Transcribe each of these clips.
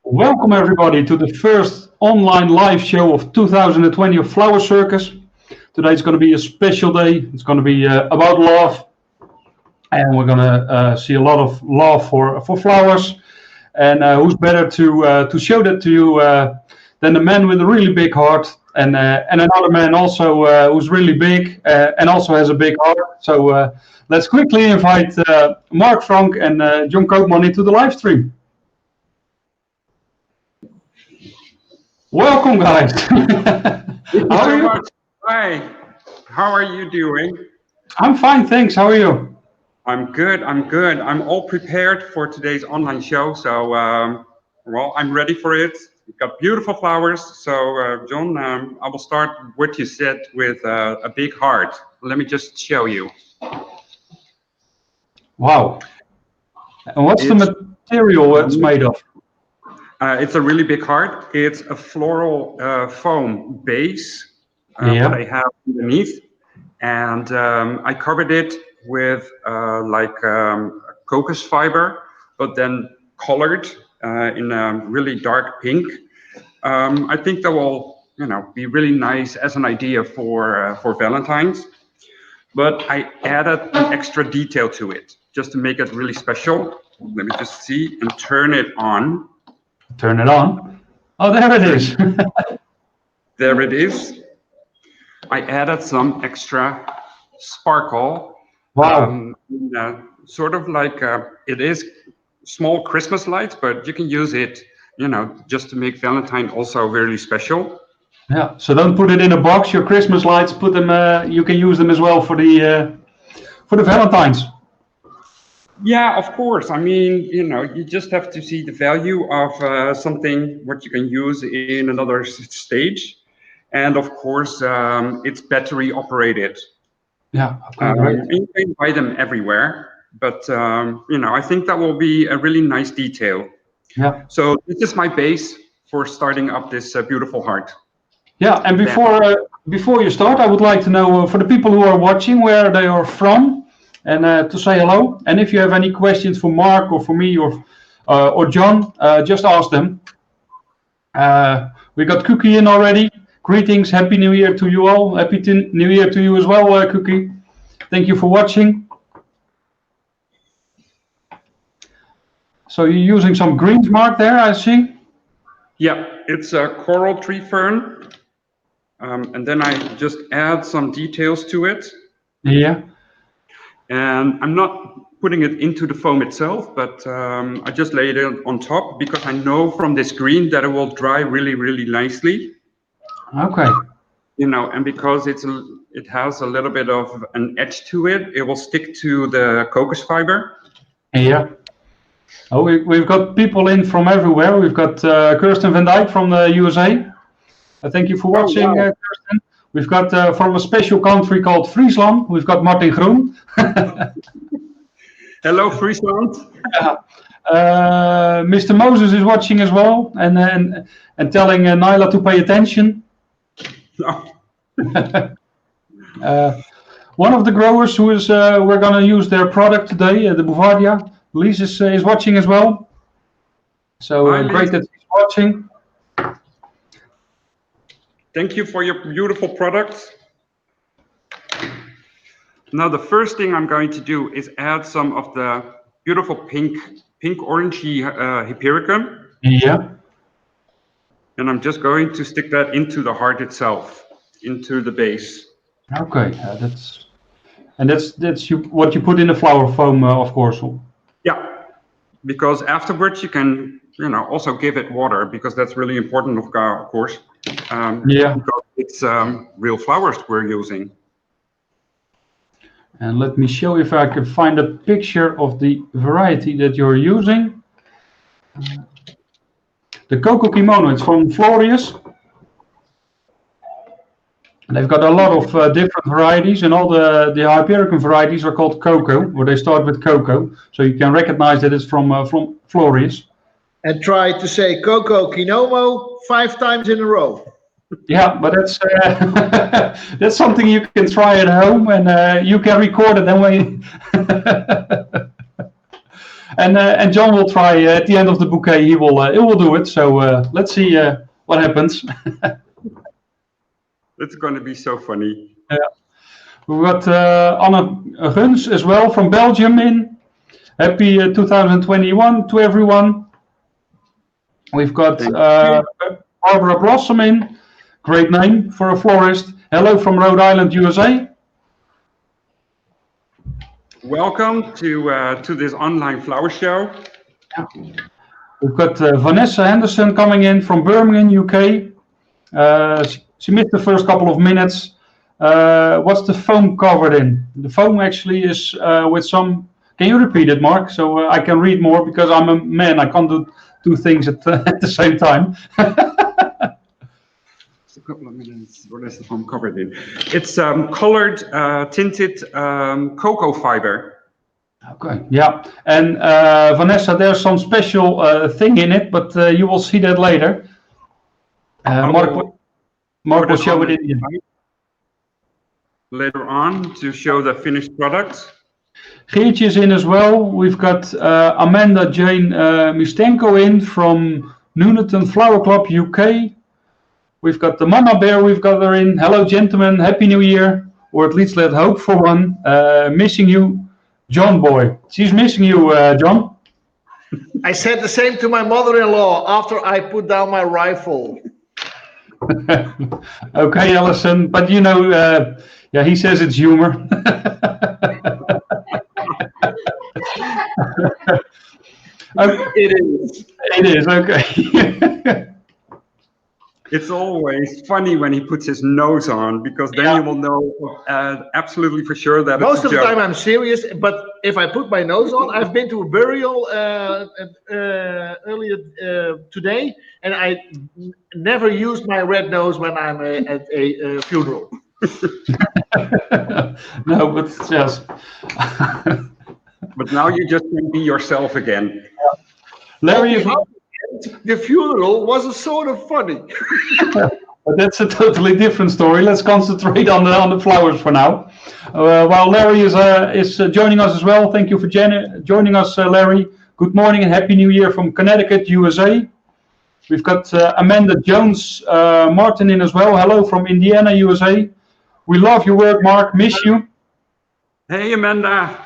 Welcome everybody to the first online live show of 2020 of Flower Circus. Today is going to be a special day. It's going to be about love, and we're going to see a lot of love for flowers. And who's better to show that to you than the man with a really big heart, and another man also who's really big and also has a big heart. So let's quickly invite Mark Frank and John Koopman into the live stream. Welcome, guys. How are you? Hi. How are you doing? I'm fine, thanks. How are you? I'm good. I'm all prepared for today's online show. So, well, I'm ready for it. We've got beautiful flowers. So, John, I will start what you said with a big heart. Let me just show you. Wow. And what's the material it's made of? It's a really big heart. It's a floral foam base that I have underneath, and I covered it with cocos fiber, but then colored in a really dark pink. I think that will, be really nice as an idea for Valentine's. But I added an extra detail to it just to make it really special. Let me just see and turn it on. Turn it on. Oh, there it is. There it is. I added some extra sparkle. Wow. Sort of like it is small Christmas lights, but you can use it, just to make Valentine also really special. Yeah. So don't put it in a box. Your Christmas lights, put them. You can use them as well for the Valentines. Yeah, of course. I mean, you just have to see the value of something what you can use in another stage, and of course, it's battery operated. Yeah. Okay, you can buy them everywhere, but I think that will be a really nice detail. Yeah. So this is my base for starting up this beautiful heart. Yeah, and before you start, I would like to know for the people who are watching where they are from. And to say hello, and if you have any questions for Mark or for me or John, just ask them. We got Cookie in already. Greetings, Happy New Year to you all. Happy New Year to you as well, Cookie. Thank you for watching. So you're using some greens, Mark, there, I see. Yeah, it's a coral tree fern, and then I just add some details to it. Yeah. And I'm not putting it into the foam itself, but I just laid it on top because I know from this green that it will dry really, really nicely. Okay. And because it has a little bit of an edge to it, it will stick to the cocos fiber. Yeah. Oh, we've got people in from everywhere. We've got Kirsten van Dijk from the USA. Thank you for watching, wow. Kirsten. We've got from a special country called Friesland. We've got Martin Groen. Hello, Friesland. Mr. Moses is watching as well, and telling Nyla to pay attention. One of the growers who is we're going to use their product today, the Bouvardia, Lise is watching as well. So great that he's watching. Thank you for your beautiful products. Now the first thing I'm going to do is add some of the beautiful pink orangey hypericum. Yeah. And I'm just going to stick that into the heart itself, into the base. Okay, that's what you put in the flower foam, of course. Yeah, because afterwards you can also give it water, because that's really important, of course. Yeah. Because it's real flowers we're using. And let me show you if I can find a picture of the variety that you're using. The Coco Kimono, it's from Florius. And they've got a lot of different varieties, and all the Hypericum varieties are called Coco, or they start with Coco. So you can recognize that it's from Florius. And try to say Coco Kinomo 5 times in a row. Yeah, but that's that's something you can try at home, and you can record it. Then And John will try at the end of the bouquet. He will do it. So let's see what happens. It's going to be so funny. Yeah. We've got Anne Guns as well from Belgium in. Happy 2021 to everyone. We've got Barbara Blossom in. Great name for a florist. Hello from Rhode Island, USA. Welcome to this online flower show. We've got Vanessa Henderson coming in from Birmingham, UK. She missed the first couple of minutes. What's the foam covered in? The foam actually is with some... Can you repeat it, Mark? So I can read more because I'm a man. I can't do two things at the same time. Just a couple of minutes. What is the foam covered in? It's colored, tinted cocoa fiber. Okay, yeah. And Vanessa, there's some special thing in it, but you will see that later. Mark will show it in the end. Later on to show the finished product. Geertje is in as well. We've got Amanda Jane Mistenko in from Nuneaton Flower Club, UK. We've got the Mama Bear, we've got her in. Hello, gentlemen. Happy New Year. Or at least let's hope for one. Missing you, John Boy. She's missing you, John. I said the same to my mother-in-law after I put down my rifle. Okay, Alison. But you know, yeah, he says it's humor. It is, okay. It's always funny when he puts his nose on, because then you will know absolutely for sure that most it's of the time I'm serious, but if I put my nose on, I've been to a burial earlier today, and I never used my red nose when I'm at a funeral. No, but yes. But now you just can be yourself again. Larry, the funeral was sort of funny. but that's a totally different story. Let's concentrate on the flowers for now. While Larry is joining us as well. Thank you for joining us, Larry. Good morning and Happy New Year from Connecticut, USA. We've got Amanda Jones Martin in as well. Hello from Indiana, USA. We love your work, Mark. Miss you. Hey, Amanda.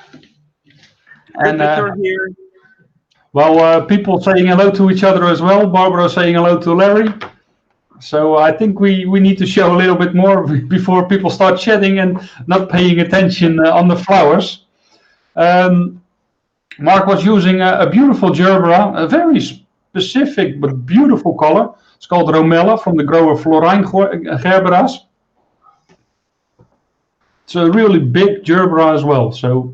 And you're here. Well, people saying hello to each other as well. Barbara saying hello to Larry. So I think we need to show a little bit more before people start chatting and not paying attention on the flowers. Mark was using a beautiful gerbera, a very specific but beautiful color. It's called Romella from the grower Floral Gerberas. It's a really big gerbera as well. So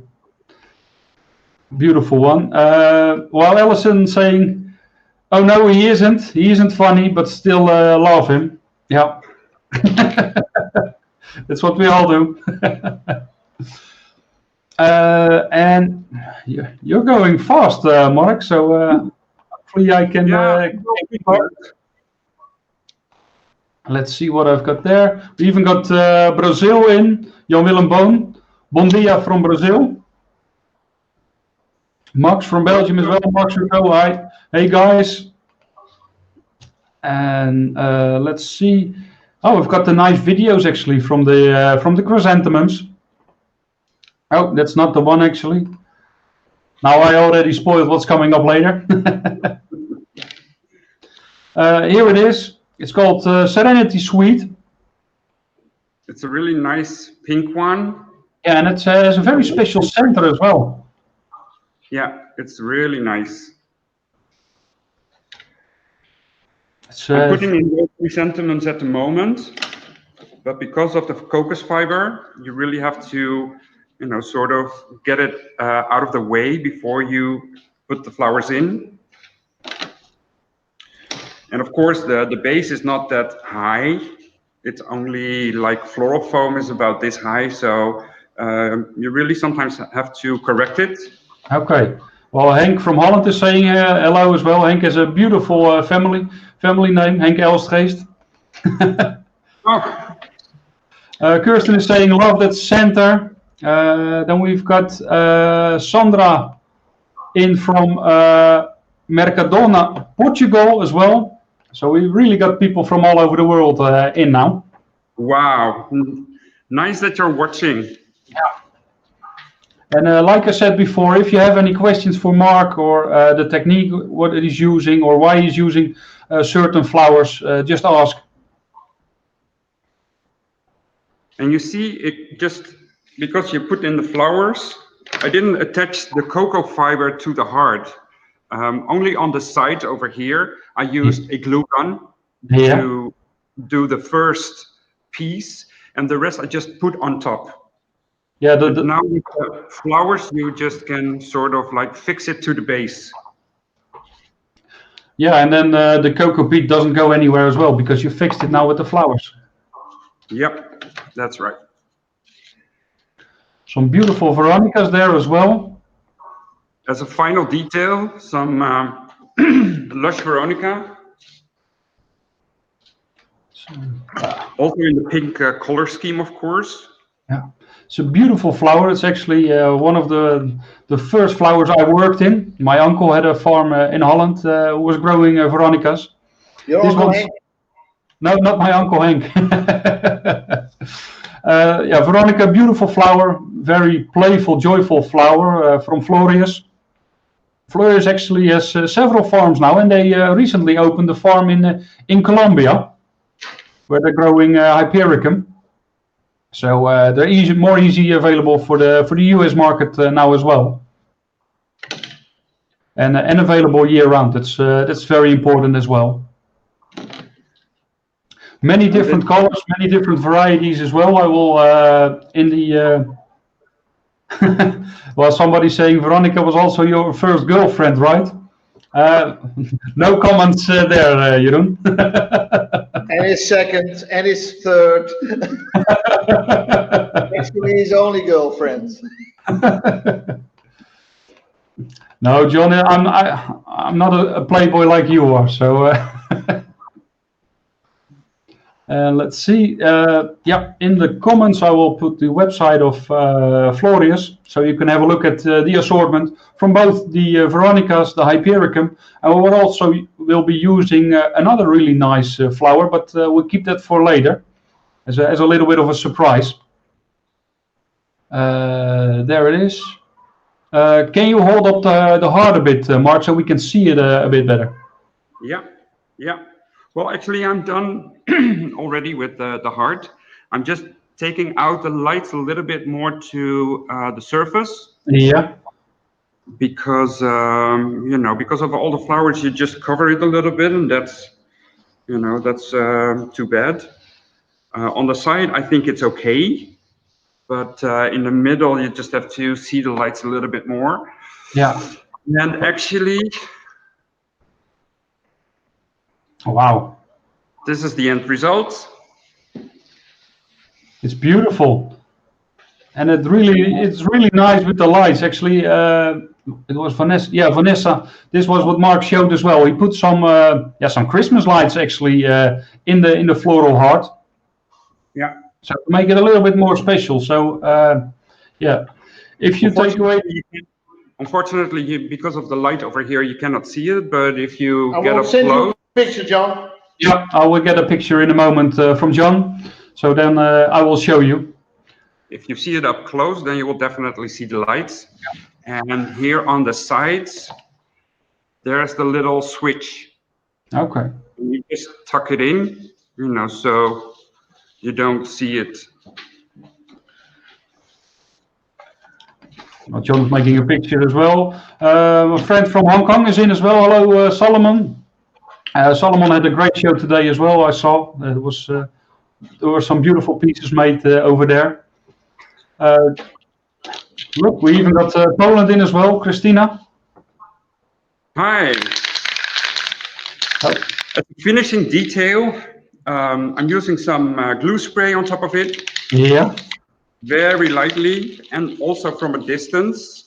beautiful one. While Alison saying, "Oh no, he isn't funny, but still love him." Yeah, that's what we all do. And you're going fast, Mark. So hopefully I can. Let's see what I've got there. We even got Brazil in. Jan Willem Boon. Bon dia from Brazil. Max from Belgium as well. Max, hi. Hey guys. And let's see. Oh, we've got the nice videos actually from the chrysanthemums. Oh, that's not the one actually. Now I already spoiled what's coming up later. Here it is. It's called Serenity Suite. It's a really nice pink one. Yeah, and it has a very special center as well. Yeah, it's really nice. I'm putting in those chrysanthemums at the moment, but because of the cocos fiber, you really have to, sort of get it out of the way before you put the flowers in. And of course, the base is not that high. It's only like floral foam is about this high, so you really sometimes have to correct it. Okay. Well, Henk from Holland is saying hello as well. Henk has a beautiful family name, Henk Elstgeest. Kirsten is saying love that center. Then we've got Sandra in from Mercadona, Portugal as well. So we really got people from all over the world in now. Wow, nice that you're watching. And like I said before, if you have any questions for Mark or the technique, what he's using or why he's using certain flowers, just ask. And you see, it just because you put in the flowers, I didn't attach the cocoa fiber to the heart. Only on the side over here, I used a glue gun to do the first piece, and the rest I just put on top. Yeah, now with the flowers, you just can sort of like fix it to the base. Yeah, and then the cocoa peat doesn't go anywhere as well because you fixed it now with the flowers. Yep, that's right. Some beautiful Veronicas there as well. As a final detail, some lush Veronica. Also in the pink color scheme, of course. Yeah, it's a beautiful flower. It's actually one of the first flowers I worked in. My uncle had a farm in Holland who was growing Veronicas. Your Uncle Hank? No, not my Uncle Hank. Yeah, Veronica, beautiful flower, very playful, joyful flower from Florius. Florius actually has several farms now, and they recently opened a farm in Colombia, where they're growing Hypericum. So they're more easy available for the US market now as well, and available year round. That's very important as well. Many different colors, many different varieties as well. I will in the well, somebody's saying Veronica was also your first girlfriend, right? No comments there, Jeroen. And his second, and his third. Actually, his only girlfriend. No, John, I'm not a playboy like you are. So let's see. Yeah, in the comments I will put the website of Florius, so you can have a look at the assortment from both the Veronicas, the Hypericum, and we'll be using another really nice flower, but we'll keep that for later as a little bit of a surprise. There it is. Can you hold up the heart a bit, Mark, so we can see it a bit better? Yeah, yeah. Well, actually, I'm done already with the heart. I'm just taking out the lights a little bit more to the surface. Yeah. Because because of all the flowers, you just cover it a little bit, and that's too bad. On the side, I think it's okay, but in the middle, you just have to see the lights a little bit more. Yeah. And actually, wow, this is the end result. It's beautiful, and it's really nice with the lights. Actually, it was Vanessa. Yeah, Vanessa. This was what Mark showed as well. He put some Christmas lights actually in the floral heart. Yeah. So to make it a little bit more special. So yeah, if you take away. Unfortunately, because of the light over here, you cannot see it. But if you get up send close, you a picture, John. Yeah, I will get a picture in a moment from John. So then I will show you. If you see it up close, then you will definitely see the lights. Yeah. And here on the sides, there's the little switch. Okay. And you just tuck it in, so you don't see it. Well, John's making a picture as well. A friend from Hong Kong is in as well. Hello, Solomon. Solomon had a great show today as well. I saw there were some beautiful pieces made over there. Look, we even got Poland in as well. Christina. Hi. Oh. As a finishing detail, I'm using some glue spray on top of it. Yeah. Very lightly, and also from a distance.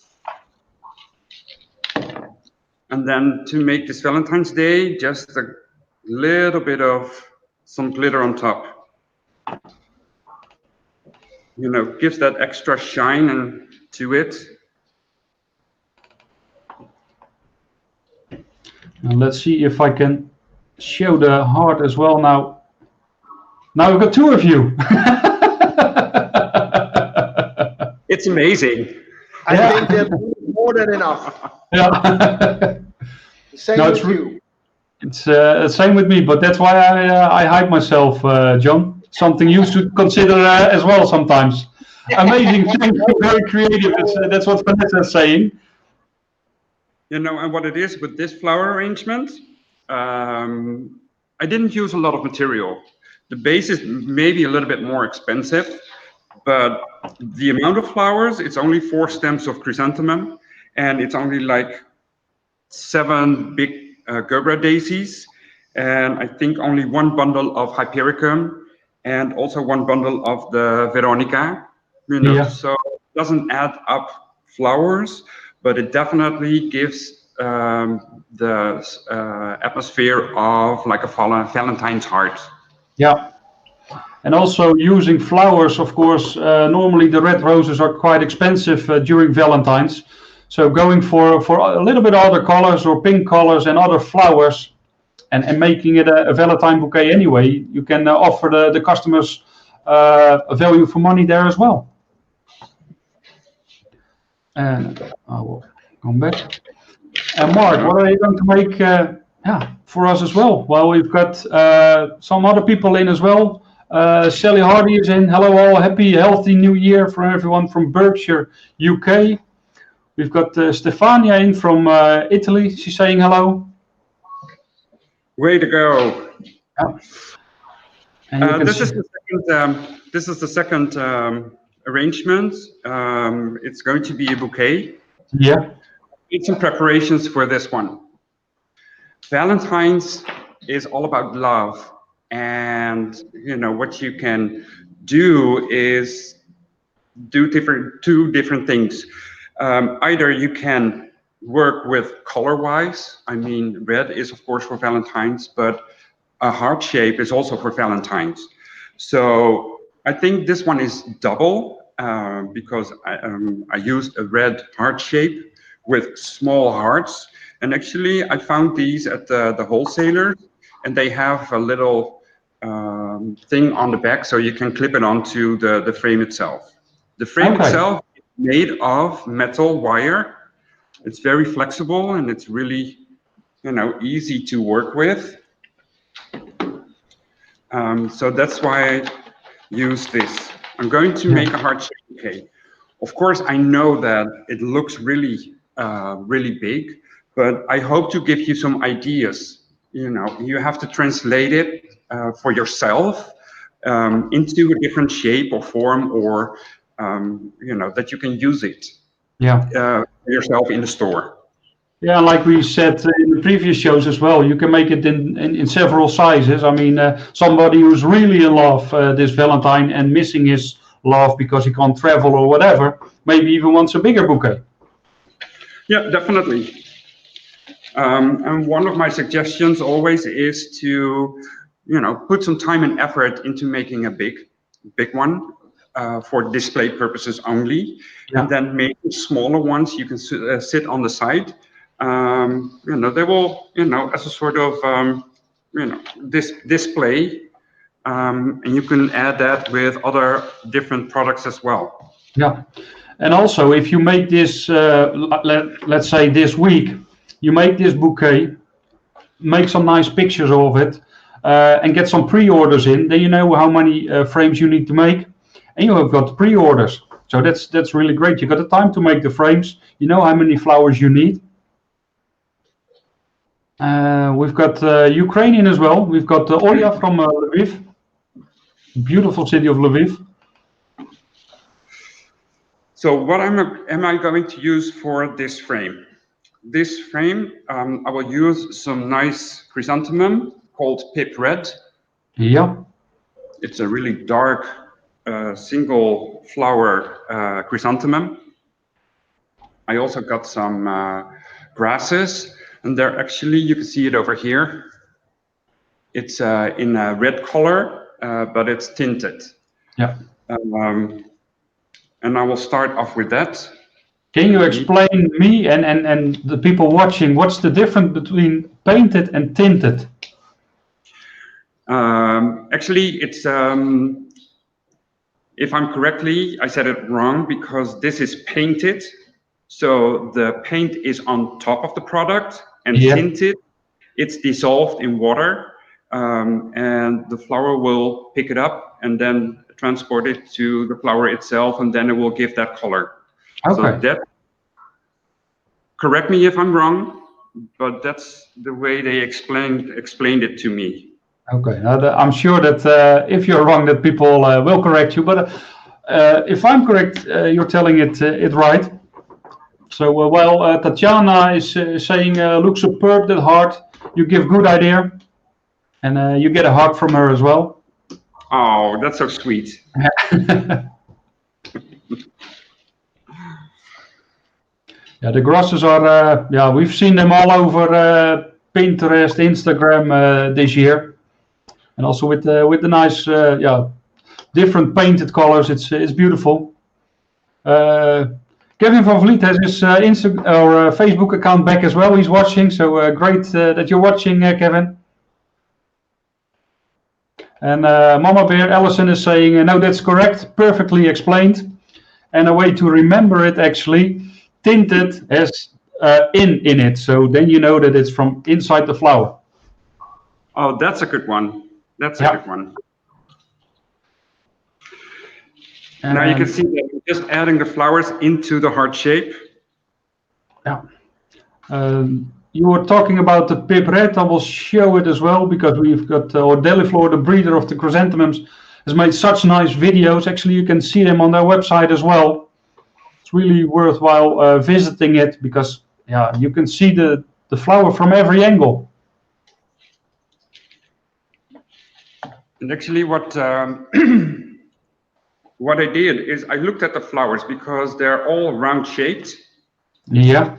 And then to make this Valentine's Day, just a little bit of some glitter on top. Gives that extra shine to it. And let's see if I can show the heart as well now. Now we've got two of you. It's amazing. I think that's more than enough. Yeah. Same No, with you. It's same with me, but that's why I hide myself, John. Something you should consider as well sometimes. Amazing, thank you, very creative. That's what Vanessa's saying. You know, and what it is with this flower arrangement, I didn't use a lot of material. The base is maybe a little bit more expensive, but the amount of flowers, it's only 4 stems of chrysanthemum, and it's only like 7 big Gerbera daisies, and I think only 1 bundle of Hypericum, and also 1 bundle of the Veronica. You know, Yeah. so it doesn't add up flowers, but it definitely gives the atmosphere of like a Valentine's heart. Yeah. And also using flowers, of course, normally the red roses are quite expensive during Valentine's. So going for a little bit other colors or pink colors and other flowers and making it a Valentine bouquet anyway, you can offer the customers a value for money there as well. And I will come back. And Mark, what are you going to make for us as well? Well, we've got some other people in as well. Sally Hardy is in. Hello all, happy, healthy new year for everyone from Berkshire, UK. We've got Stefania in from Italy. She's saying hello. Way to go. Yeah. And this is the second arrangement. It's going to be a bouquet. Yeah. Need some preparations for this one. Valentine's is all about love, and you know what you can do is do two different things. Either you can work with color-wise. I mean, red is of course for Valentine's, but a heart shape is also for Valentine's. So I think this one is double because I used a red heart shape with small hearts. And actually, I found these at the wholesaler, and they have a little thing on the back so you can clip it onto the frame itself. The frame itself is made of metal wire. It's very flexible and it's really, you know, easy to work with. So that's why I use this. I'm going to make a heart shape bouquet. Of course, I know that it looks really, really big, but I hope to give you some ideas. You know, you have to translate it for yourself into a different shape or form, or you know, that you can use it yourself in the store. Yeah, like we said in the previous shows as well, you can make it in several sizes. I mean, somebody who's really in love this Valentine and missing his love because he can't travel or whatever, maybe even wants a bigger bouquet. Yeah, definitely. And one of my suggestions always is to, you know, put some time and effort into making a big one for display purposes only, and then make smaller ones you can sit on the side. You know, they will, you know, as a sort of, you know, this display, and you can add that with other different products as well. Yeah, and also if you make this, let's say this week, you make this bouquet, make some nice pictures of it, and get some pre-orders in, then you know how many frames you need to make, and you have got pre-orders. So that's really great. You got the time to make the frames. You know how many flowers you need. We've got Ukrainian as well. We've got Olya from Lviv, beautiful city of Lviv. So what am I going to use for this frame? This frame, I will use some nice chrysanthemum called Pip Red. Yeah. It's a really dark single flower chrysanthemum. I also got some grasses, and they're actually, you can see it over here. It's in a red color, but it's tinted. Yeah. And I will start off with that. Can you explain me and the people watching what's the difference between painted and tinted? Actually, it's if I'm correctly, I said it wrong because this is painted. So the paint is on top of the product, and tinted, it's dissolved in water, and the flower will pick it up and then transport it to the flower itself, and then it will give that color. Okay. So that, correct me if I'm wrong, but that's the way they explained it to me. Okay, I'm sure that if you're wrong, that people will correct you. But if I'm correct, you're telling it right. So while Tatiana is saying, looks superb, that heart, you give good idea. And you get a hug from her as well. Oh, that's so sweet. Yeah, the grasses are, we've seen them all over Pinterest, Instagram this year. And also with the nice, different painted colors, it's beautiful. Kevin van Vliet has his Facebook account back as well. He's watching, so great that you're watching, Kevin. And Mama Bear Allison is saying, no, that's correct, perfectly explained. And a way to remember it, actually, tinted has in it, so then you know that it's from inside the flower. Oh, that's a good one. That's a good one. And now you can see that we're just adding the flowers into the heart shape. Yeah. You were talking about the pip red. I will show it as well because we've got Deliflor, the breeder of the chrysanthemums, has made such nice videos. Actually, you can see them on their website as well. It's really worthwhile visiting it because you can see the flower from every angle. And actually, what what I did is I looked at the flowers because they're all round shaped. Yeah.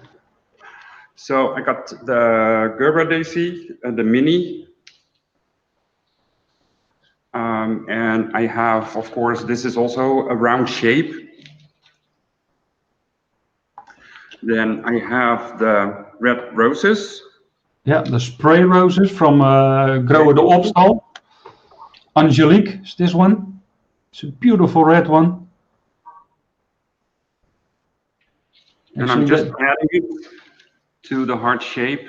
So I got the Gerber daisy, the mini, and I have, of course, this is also a round shape. Then I have the red roses. Yeah, the spray roses from Grower de Opstal. Angelique is this one. It's a beautiful red one. And I'm just adding it to the heart shape.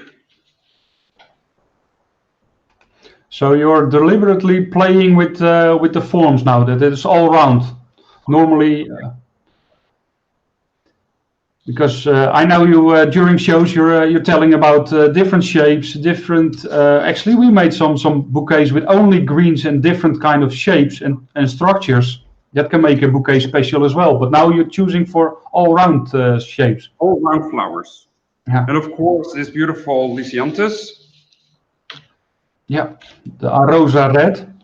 So you're deliberately playing with the forms now, that it's all round. Normally, because I know you during shows you're telling about different shapes, different. Actually, we made some bouquets with only greens and different kind of shapes and structures that can make a bouquet special as well. But now you're choosing for all round shapes. All round flowers. Yeah. And of course, this beautiful Lysianthus. Yeah, the Arosa red.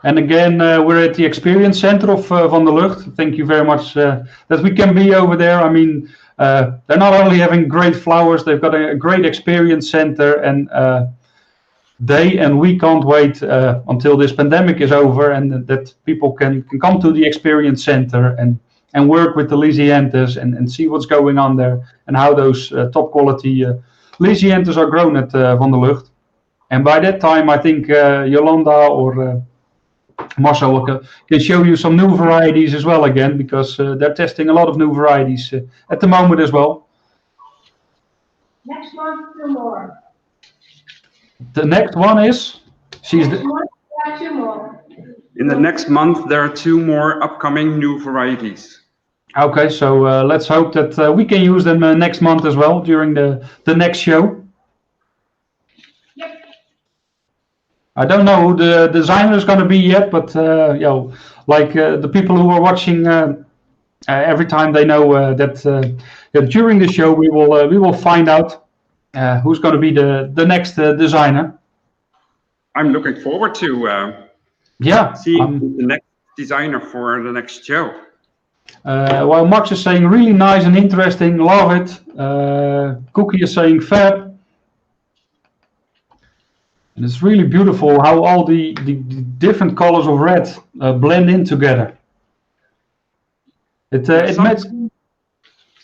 And again, we're at the Experience Center of Van der Lucht. Thank you very much that we can be over there. I mean, they're not only having great flowers, they've got a great experience center, and they and we can't wait until this pandemic is over and that people can come to the Experience Center and work with the Lysianthus and see what's going on there and how those top quality Lysianthus are grown at Van der Lucht. And by that time, I think Yolanda or Marcel can show you some new varieties as well again, because they're testing a lot of new varieties at the moment as well. Next month, 2 more. The next one is? Next month, there are 2 more. In the next month, there are 2 more upcoming new varieties. Okay, so let's hope that we can use them next month as well during the next show. Yep. I don't know who the designer is going to be yet, but like the people who are watching every time, they know that during the show we will find out who's going to be the next designer. I'm looking forward to seeing the next designer for the next show. While Max is saying really nice and interesting, love it. Cookie is saying fab. And it's really beautiful how all the different colors of red blend in together.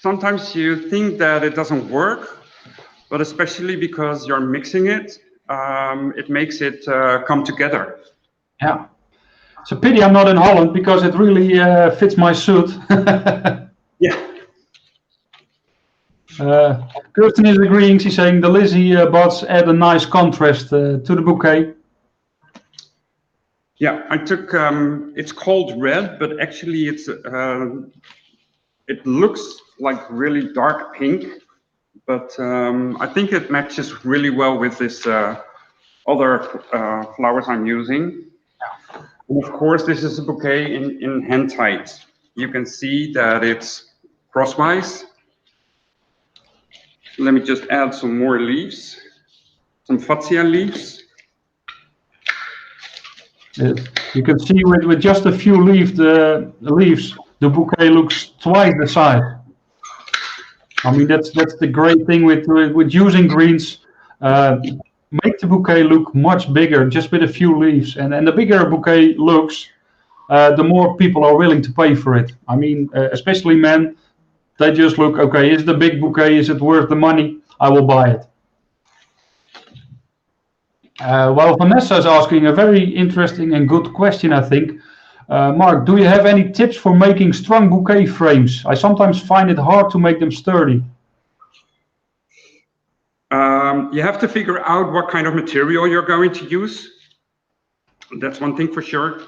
sometimes you think that it doesn't work, but especially because you're mixing it, it makes it come together. Yeah. It's a pity I'm not in Holland because it really fits my suit. Yeah. Kirsten is agreeing. She's saying the Lizzie buds add a nice contrast to the bouquet. Yeah, I took, it's called red, but actually it's, it looks like really dark pink, but I think it matches really well with this other flowers I'm using. And of course, this is a bouquet in hand tight. You can see that it's crosswise. Let me just add some more leaves, some Fatsia leaves. You can see with just a few leaves, the bouquet looks twice the size. I mean, that's the great thing with using greens. Make the bouquet look much bigger just with a few leaves. And the bigger a bouquet looks, the more people are willing to pay for it. I mean, especially men, they just look, okay, is it a big bouquet? Is it worth the money? I will buy it. Well, Vanessa is asking a very interesting and good question, I think. Mark, do you have any tips for making strong bouquet frames? I sometimes find it hard to make them sturdy. You have to figure out what kind of material you're going to use. That's one thing for sure.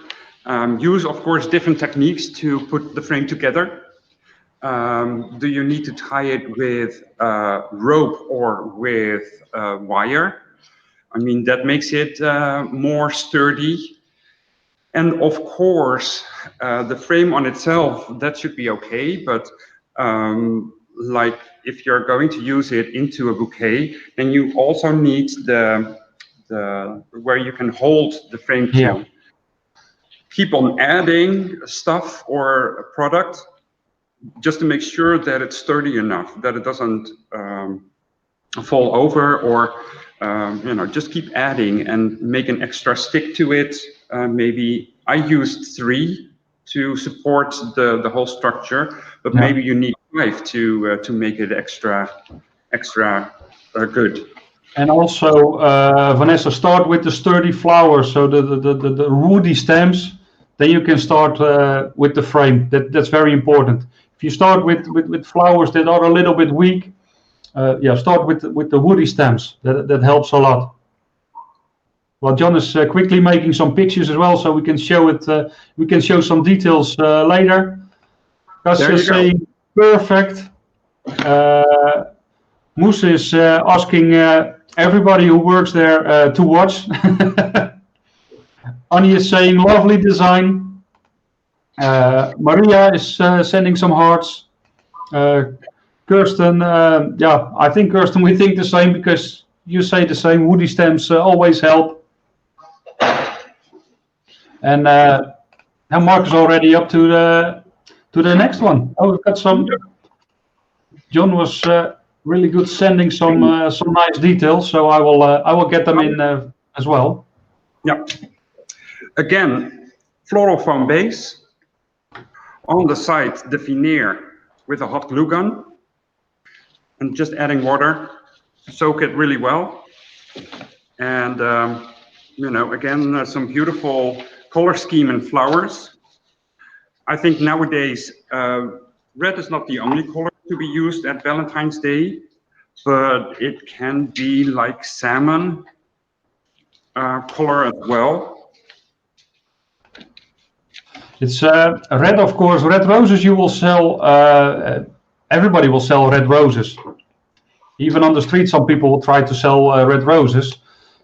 Use, of course, different techniques to put the frame together. Do you need to tie it with rope or with wire? I mean, that makes it more sturdy. And of course, the frame on itself, that should be okay. But like if you're going to use it into a bouquet, then you also need the where you can hold the frame to. Yeah. Keep on adding stuff or a product just to make sure that it's sturdy enough, that it doesn't fall over, or just keep adding and make an extra stick to it. Maybe I used 3 to support the whole structure, but Yeah. maybe you need 5 to make it extra good. And also, Vanessa, start with the sturdy flowers, so the woody stems. Then you can start with the frame. That's very important. If you start with flowers that are a little bit weak, start with the woody stems. That helps a lot. Well, John is quickly making some pictures as well, so we can show it. We can show some details later. Gus is saying perfect. Moose is asking everybody who works there to watch. Annie is saying lovely design. Maria is sending some hearts. Kirsten, I think Kirsten, we think the same because you say the same. Woody stems always help. And now Mark is already up to the next one. Oh, we've got some. John was really good sending some nice details, so I will get them in as well. Yeah. Again, Floral Fun base. On the side, the veneer with a hot glue gun, and just adding water, soak it really well. And again, some beautiful color scheme and flowers. I think nowadays red is not the only color to be used at Valentine's Day, but it can be like salmon color as well. It's red, of course. Red roses you will sell. Everybody will sell red roses. Even on the street, some people will try to sell red roses.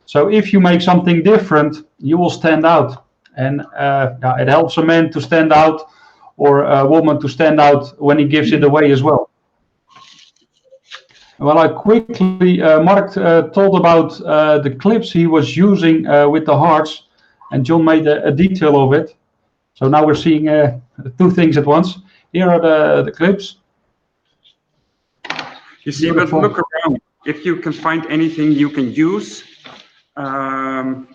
So if you make something different, you will stand out. And it helps a man to stand out, or a woman to stand out when he gives it away as well. Well, I quickly, Mark told about the clips he was using with the hearts, and John made a detail of it. So now we're seeing 2 things at once. Here are the clips. You see, but look around. If you can find anything you can use, to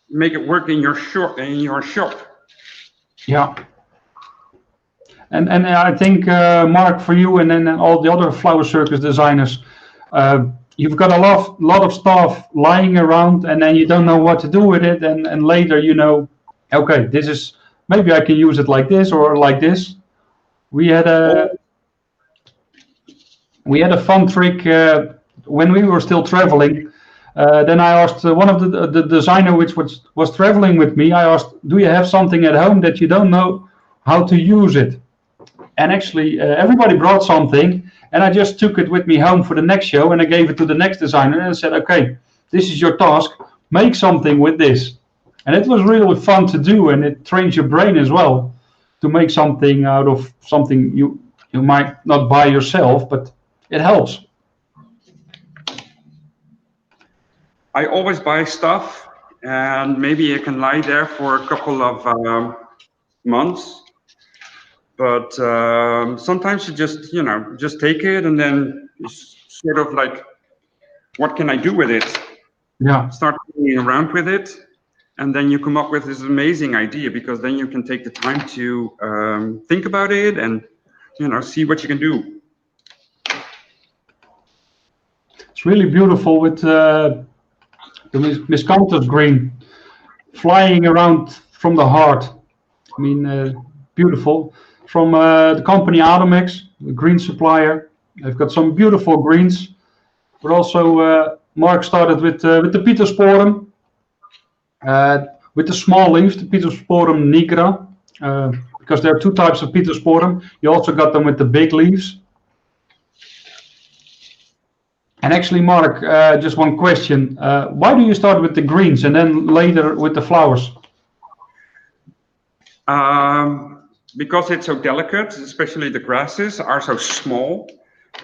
make it work in your shop. Yeah. And I think Mark, for you and then all the other flower circus designers, you've got a lot of stuff lying around, and then you don't know what to do with it, and later you know, okay, this is maybe I can use it like this or like this. We had a fun trick when we were still traveling. Then I asked one of the designer which was traveling with me. I asked, "Do you have something at home that you don't know how to use it?" And actually, everybody brought something, and I just took it with me home for the next show, and I gave it to the next designer, and I said, "Okay, this is your task. Make something with this." And it was really fun to do, and it trains your brain as well to make something out of something you might not buy yourself, but it helps. I always buy stuff, and maybe it can lie there for a couple of months. But sometimes you just take it, and then it's sort of like, what can I do with it? Yeah. Start playing around with it, and then you come up with this amazing idea, because then you can take the time to think about it and see what you can do. It's really beautiful with the miscanthus green flying around from the heart. I mean, beautiful. From the company Atomex, the green supplier. They've got some beautiful greens. But also Mark started with the Petersporum, with the small leaves, the Petersporum nigra, because there are two types of Petersporum. You also got them with the big leaves. And actually, Mark, just one question. Why do you start with the greens and then later with the flowers? Because it's so delicate, especially the grasses are so small.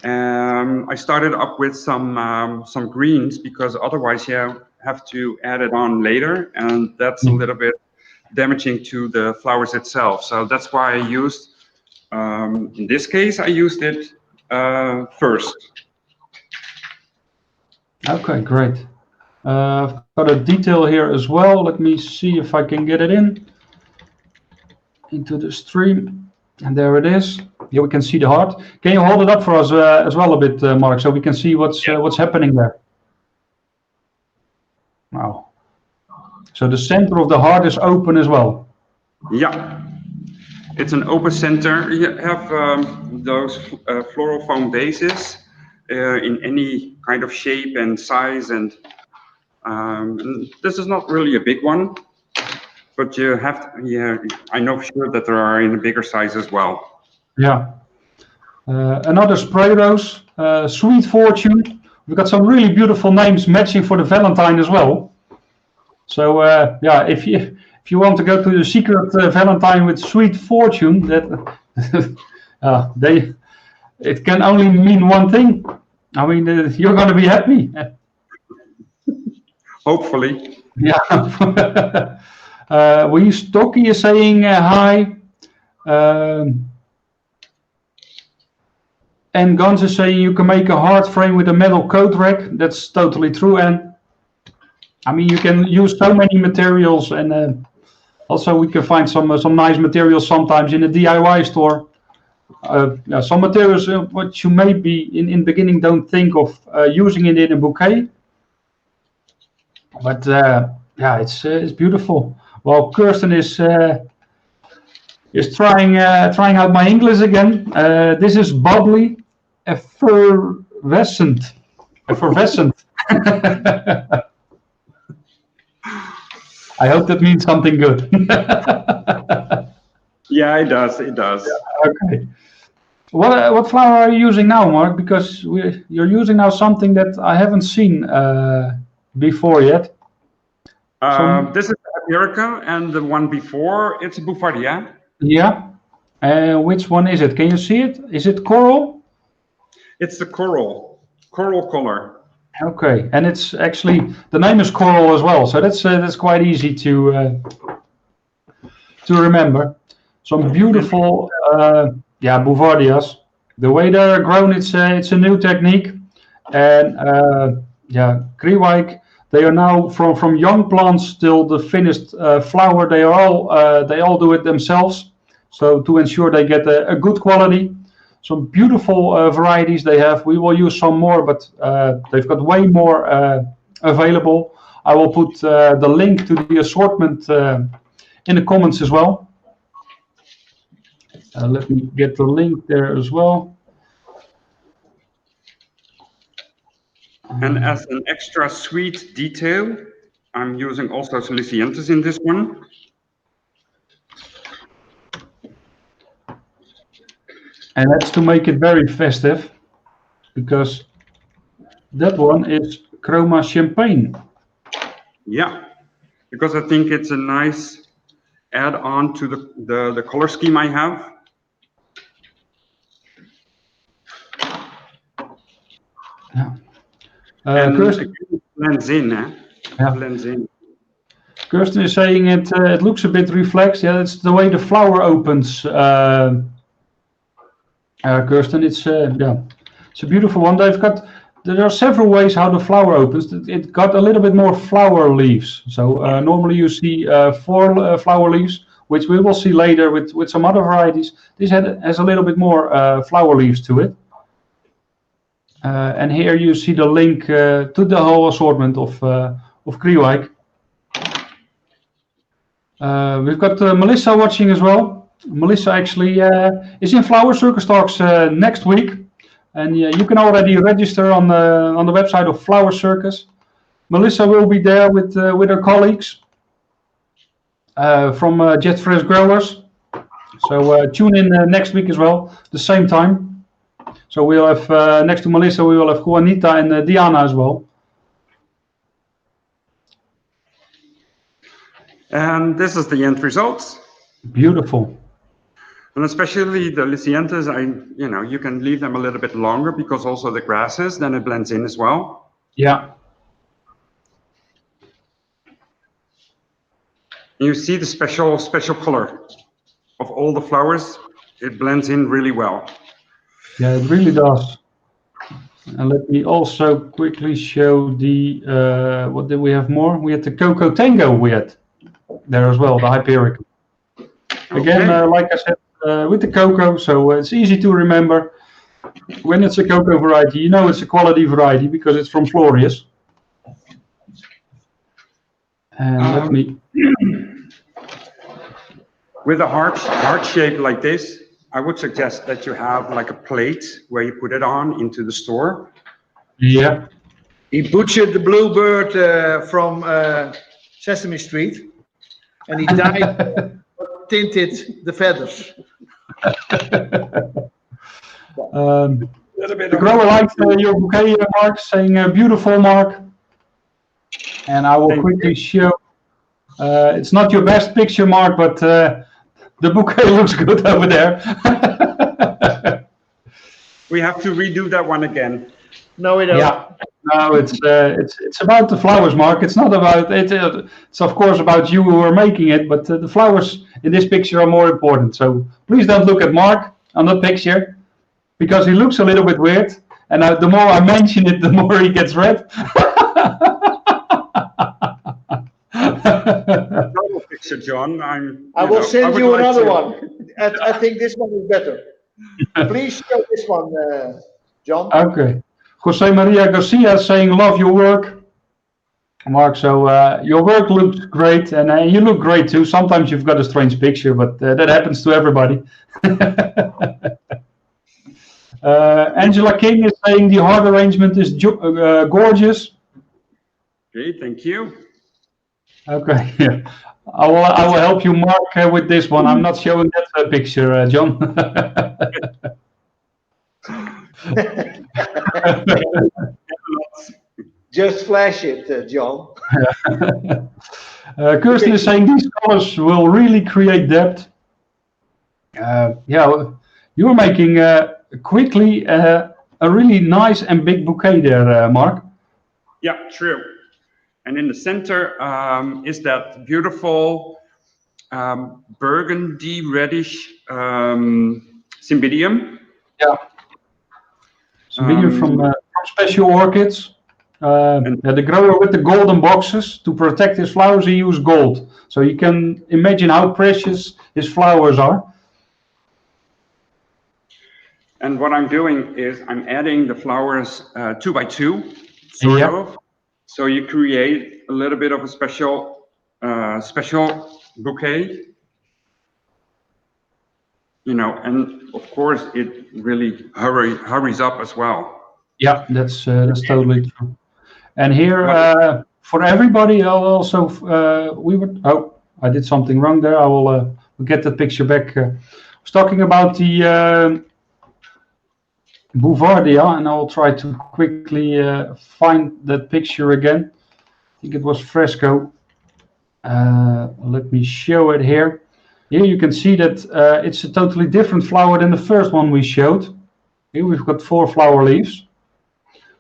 I started up with some greens, because otherwise you have to add it on later, and that's a little bit damaging to the flowers itself. So that's why I used, in this case, I used it first. Okay, great. I've got a detail here as well. Let me see if I can get it into the stream. And there it is. Here we can see the heart. Can you hold it up for us as well a bit, Mark, so we can see what's happening there? Wow. So the center of the heart is open as well. Yeah, it's an open center. You have those Floral Fun vases in any kind of shape and size, and this is not really a big one, but you have to, yeah, I know for sure that there are in a bigger size as well. Yeah. Another spray rose, Sweet Fortune. We've got some really beautiful names matching for the Valentine as well. So yeah, if you want to go to the secret Valentine with Sweet Fortune, that it can only mean one thing. I mean, you're going to be happy. Hopefully. Yeah. We Stocky is saying hi. And Gans is saying you can make a heart frame with a metal coat rack. That's totally true. And I mean, you can use so many materials, and also we can find some nice materials sometimes in a DIY store. Some materials which you maybe in beginning don't think of using it in a bouquet. But yeah, it's beautiful. Well, Kirsten is trying out my English again. This is bubbly, effervescent. I hope that means something good. Yeah, it does. It does. Okay. What flower are you using now, Mark? Because you're using now something that I haven't seen before yet. This is America, and the one before, it's a Bouvardia. Yeah. Which one is it? Can you see it? Is it coral? It's the coral color. Okay, and it's actually the name is coral as well, so that's quite easy to remember. Some beautiful Bouvardias. The way they're grown, it's a new technique, and Kriwijk. They are now from young plants till the finished flower. They all do it themselves. so to ensure they get a good quality. Some beautiful varieties they have. We will use some more, but they've got way more available. I will put the link to the assortment in the comments as well. Let me get the link there as well. And as an extra sweet detail, I'm using also Saliciensis in this one. And that's to make it very festive, because that one is Chroma Champagne. Yeah, because I think it's a nice add-on to the color scheme I have. Yeah. And Kirsten, it blends in, eh? Yeah. Blends in. Kirsten is saying it looks a bit reflex. Yeah, it's the way the flower opens. Kirsten, it's it's a beautiful one. There are several ways how the flower opens. It got a little bit more flower leaves. So normally you see 4 flower leaves, which we will see later with some other varieties. This has a little bit more flower leaves to it. And here you see the link to the whole assortment of Kriwijk. We've got Melissa watching as well. Melissa actually is in Flower Circus Talks next week, and you can already register on the website of Flower Circus. Melissa will be there with her colleagues from Jet Fresh Growers. So tune in next week as well, the same time. So we'll have next to Melissa, we will have Juanita and Diana as well. And this is the end results. Beautiful. And especially the Lycianthus, you can leave them a little bit longer because also the grasses, then it blends in as well. Yeah. You see the special color of all the flowers. It blends in really well. Yeah, it really does. And let me also quickly show the, what did we have more? We had the Cocoa Tango we had there as well, the Hyperion. Again, like I said, with the cocoa, so it's easy to remember. When it's a cocoa variety, you know it's a quality variety because it's from Florius. And let me... With a heart shape like this, I would suggest that you have like a plate where you put it on into the store. Yeah. He butchered the bluebird from Sesame Street, and he dyed tinted the feathers. The grower liked your bouquet, Mark, saying beautiful, Mark. And I will quickly show. It's not your best picture, Mark, but the bouquet looks good over there. We have to redo that one again. No, we don't. Yeah. No, it's about the flowers, Mark. It's not about it. It's of course about you who are making it, but the flowers in this picture are more important. So please don't look at Mark on the picture because he looks a little bit weird. And the more I mention it, the more he gets red. Another picture, John. I will send you another one. I think this one is better. Please show this one, John. Okay. Jose Maria Garcia saying, love your work. Mark, so your work looks great, and you look great too. Sometimes you've got a strange picture, but that happens to everybody. Angela King is saying the heart arrangement is gorgeous. Okay, thank you. Okay, yeah. I will help you, Mark, with this one. I'm not showing that picture, John. Just flash it, John. Kirsten is saying these colors will really create depth. Yeah, you are making quickly a really nice and big bouquet there, Mark. Yeah, true. And in the center is that beautiful burgundy reddish Cymbidium. Yeah. Cymbidium from Special Orchids. The grower with the golden boxes, to protect his flowers, he used gold. So you can imagine how precious his flowers are. And what I'm doing is I'm adding the flowers 2 by 2, sort of. So you create a little bit of a special bouquet. You know, and of course it really hurries up as well. Yeah, that's totally true. And here, for everybody, I'll also I did something wrong there. I will get the picture back. I was talking about the Bouvardia, and I'll try to quickly find that picture again. I think it was fresco. Let me show it here. Here you can see that it's a totally different flower than the first one we showed. Here we've got 4 flower leaves.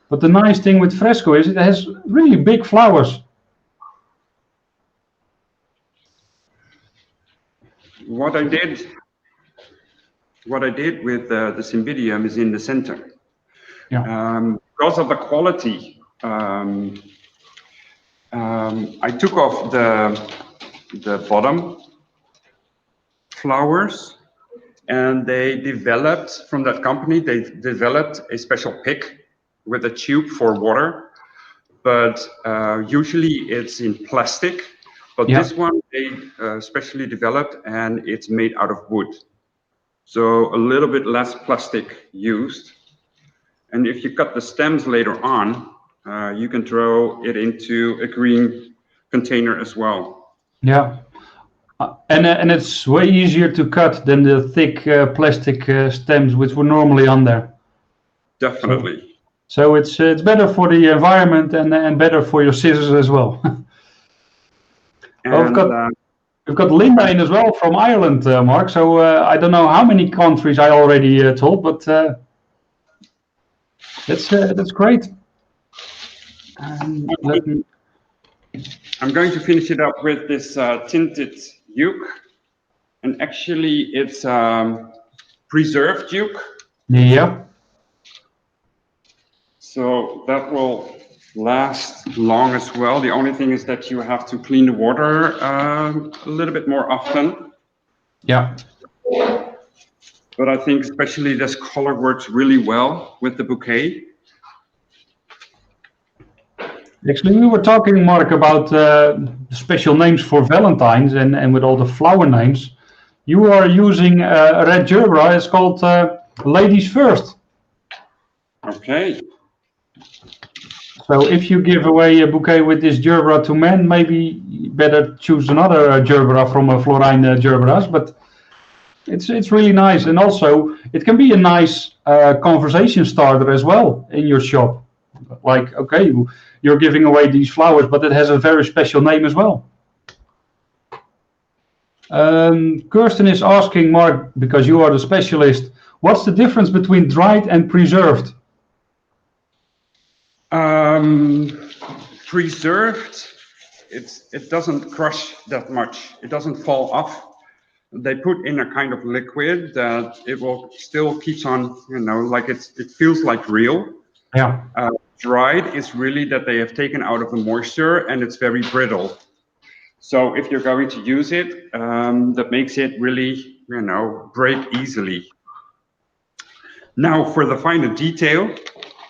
But the nice thing with fresco is it has really big flowers. What I did with the Cymbidium is in the center. Yeah. Because of the quality, I took off the bottom flowers, and they developed from that company. They developed a special pick with a tube for water, but usually it's in plastic. But this one they specially developed, and it's made out of wood. So a little bit less plastic used. And if you cut the stems later on, you can throw it into a green container as well. Yeah. And it's way easier to cut than the thick plastic stems which were normally on there. Definitely. So it's better for the environment and better for your scissors as well. And, we've got Linda in as well from Ireland, Mark. So I don't know how many countries I already told, but that's great. I'm going to finish it up with this tinted uke, and actually it's preserved uke. Yeah. So that will last long as well. The only thing is that you have to clean the water a little bit more often. Yeah. But I think especially this color works really well with the bouquet. Actually, we were talking, Mark, about special names for Valentines and with all the flower names. You are using a red gerbera. It's called Ladies First. Okay. So if you give away a bouquet with this gerbera to men, maybe better choose another gerbera from a Florine gerberas. But it's really nice, and also it can be a nice conversation starter as well in your shop. Like, okay, you're giving away these flowers, but it has a very special name as well. Kirsten is asking, Mark, because you are the specialist, what's the difference between dried and preserved? Preserved, it doesn't crush that much. It doesn't fall off. They put in a kind of liquid that it will still keeps on, you know, like it feels like real. Yeah. Dried is really that they have taken out of the moisture, and it's very brittle. So if you're going to use it, that makes it really, you know, break easily. Now for the finer detail,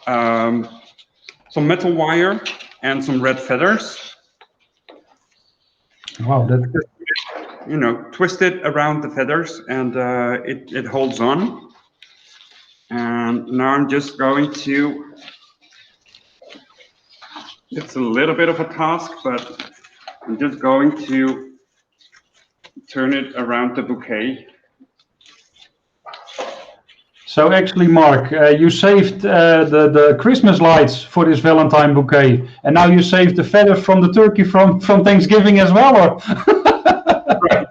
some metal wire and some red feathers. Wow, that. You know, twist it around the feathers, and it holds on. And now I'm just going to, it's a little bit of a task, but I'm just going to turn it around the bouquet. So actually, Mark, you saved the Christmas lights for this Valentine bouquet, and now you saved the feathers from the turkey from Thanksgiving as well, or? Right.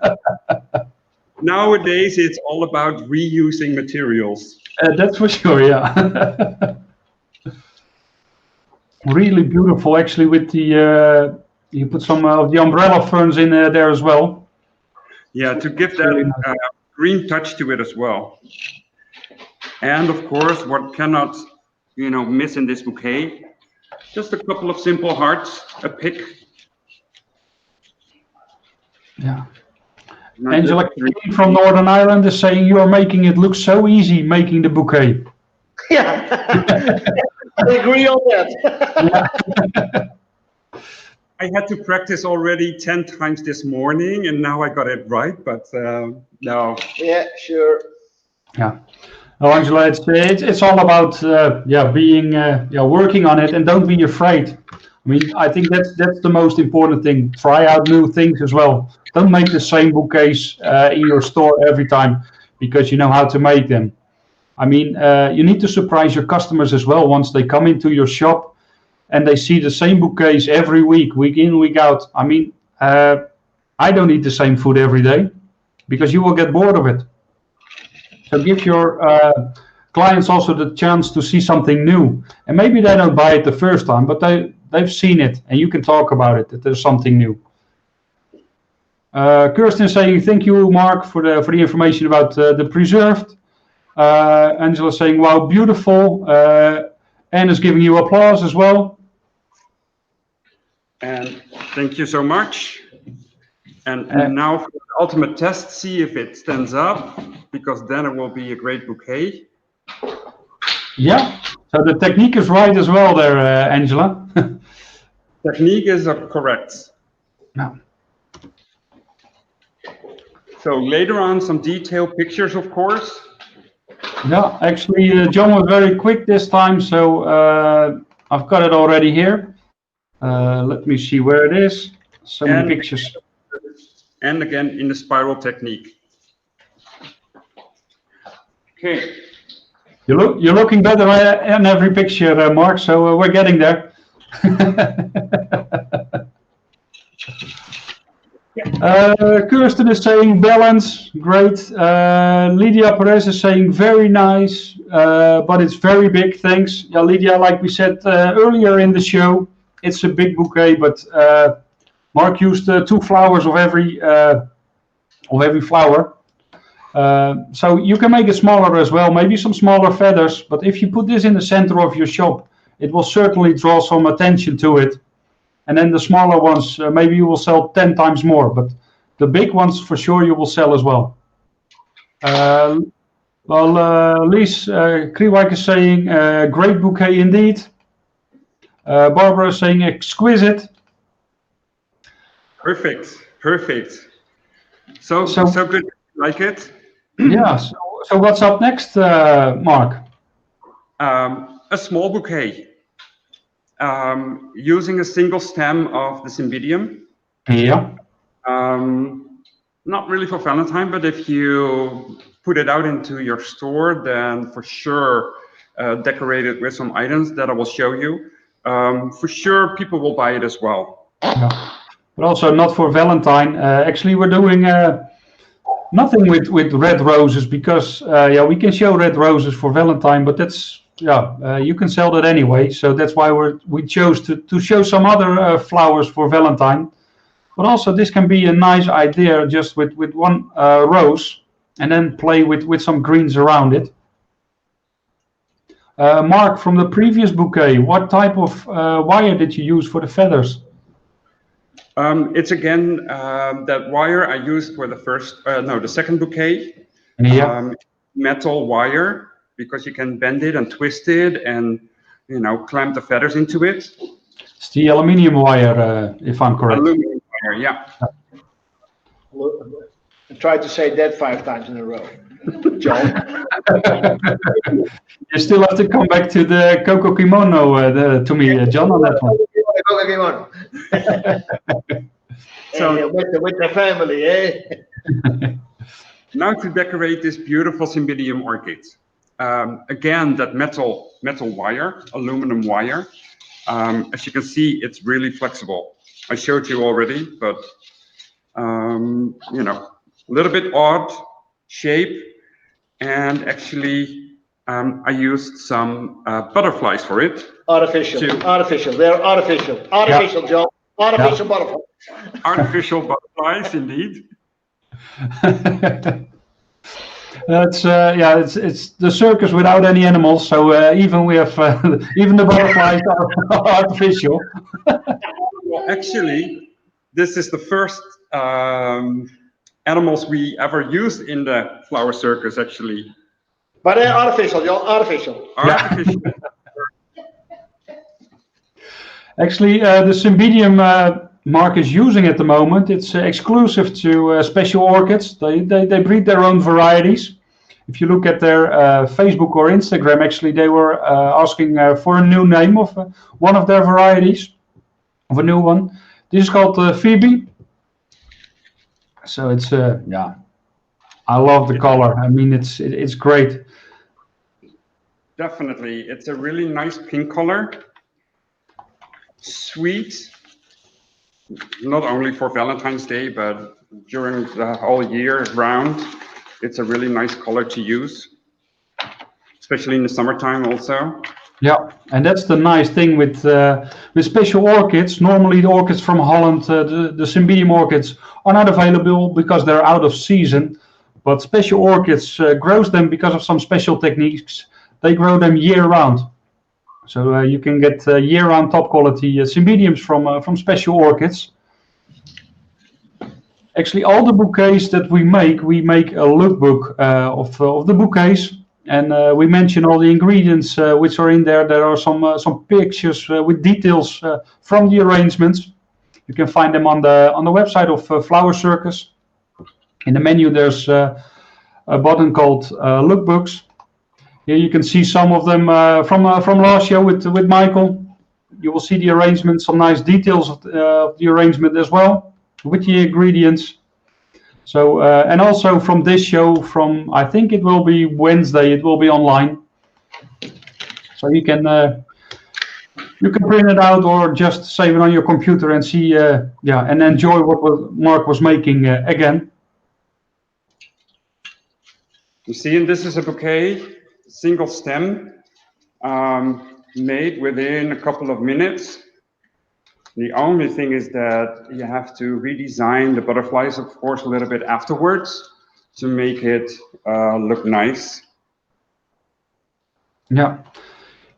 Nowadays, it's all about reusing materials. That's for sure, yeah. Really beautiful, actually, with the, you put some of the umbrella ferns in there as well. Yeah, to give that green touch to it as well. And of course, what cannot, you know, miss in this bouquet, just a couple of simple hearts, a pick. Yeah. Angela King from Northern Ireland is saying you are making it look so easy making the bouquet. Yeah, I agree on that. I had to practice already 10 times this morning, and now I got it right. But no. Yeah, sure. Yeah. Oh, Angela, it's all about being working on it, and don't be afraid. I mean, I think that's the most important thing. Try out new things as well. Don't make the same bouquets in your store every time because you know how to make them. I mean, you need to surprise your customers as well once they come into your shop and they see the same bouquets every week, week in, week out. I mean, I don't eat the same food every day because you will get bored of it. So give your clients also the chance to see something new. And maybe they don't buy it the first time, but they've seen it and you can talk about it, that there's something new. Kirsten is saying, thank you, Mark, for the information about the preserved. Angela saying, wow, beautiful. Anne is giving you applause as well. And thank you so much. And now for the ultimate test, see if it stands up, because then it will be a great bouquet. Yeah, so the technique is right as well there, Angela. Technique is correct. No. So later on, some detailed pictures, of course. Yeah, actually, John was very quick this time, so I've got it already here. Let me see where it is. So many pictures. And again, in the spiral technique. Okay. You're looking better in every picture, Mark, so we're getting there. Kirsten is saying balance, great. Lydia Perez is saying very nice, but it's very big, thanks. Yeah, Lydia, like we said earlier in the show, it's a big bouquet, but Mark used 2 flowers of every flower. So you can make it smaller as well, maybe some smaller feathers, but if you put this in the center of your shop, it will certainly draw some attention to it. And then the smaller ones, maybe you will sell 10 times more, but the big ones for sure you will sell as well. Lies Kriwijk is saying, great bouquet indeed. Barbara is saying, exquisite. Perfect, perfect. So good, like it? Yeah, so what's up next, Mark? A small bouquet. Using a single stem of the Cymbidium. Yeah. Not really for Valentine, but if you put it out into your store, then for sure decorate it with some items that I will show you. For sure, people will buy it as well. Yeah. But also not for Valentine. Actually, we're doing nothing with red roses because we can show red roses for Valentine, but that's you can sell that anyway. So that's why we chose to show some other flowers for Valentine. But also this can be a nice idea just with one rose and then play with some greens around it. Mark, from the previous bouquet, what type of wire did you use for the feathers? It's again that wire I used for the second bouquet. Yeah. Metal wire, because you can bend it and twist it and clamp the feathers into it. It's the aluminium wire, if I'm correct. Aluminum wire, yeah. I tried to say that 5 times in a row, John. You still have to come back to the Coco Kimono to me, John, on that one. Coco Kimono. So with the family, eh? Now to decorate this beautiful Cymbidium orchid. Again, that metal wire, aluminum wire. As you can see, it's really flexible. I showed you already, but a little bit odd shape. And actually, I used some butterflies for it. Artificial. They're artificial. Artificial, John. Artificial butterflies. Artificial butterflies, indeed. That's it's the circus without any animals. So even we have even the butterflies are artificial. Well, actually, this is the first animals we ever used in the flower circus, actually. But they're artificial, John, artificial. Artificial. Actually, the Cymbidium Mark is using at the moment. It's exclusive to special orchids. They breed their own varieties. If you look at their Facebook or Instagram, actually, they were asking for a new name of one of their varieties, of a new one. This is called Phoebe. So it's yeah, I love the color. I mean, it's great. Definitely, it's a really nice pink color. Sweet, not only for Valentine's Day, but during the whole year round. It's a really nice color to use, especially in the summertime also. Yeah, and that's the nice thing with special orchids. Normally, the orchids from Holland, the Cymbidium orchids, are not available because they're out of season. But special orchids grows them because of some special techniques. They grow them year round, so you can get year-round top quality Cymbidiums from special orchids. Actually, all the bouquets that we make a lookbook of the bouquets. And we mention all the ingredients which are in there. There are some pictures with details from the arrangements. You can find them on the website of Flower Circus. In the menu, there's a button called Lookbooks. Here you can see some of them from last year with Michael. You will see the arrangement, some nice details of the arrangement as well, with the ingredients. So and also from this show, from I think it will be Wednesday, it will be online. So you can print it out or just save it on your computer and see, yeah, and enjoy what Mark was making again. You see, and this is a bouquet, single stem, made within a couple of minutes. The only thing is that you have to redesign the butterflies, of course, a little bit afterwards to make it look nice. Yeah.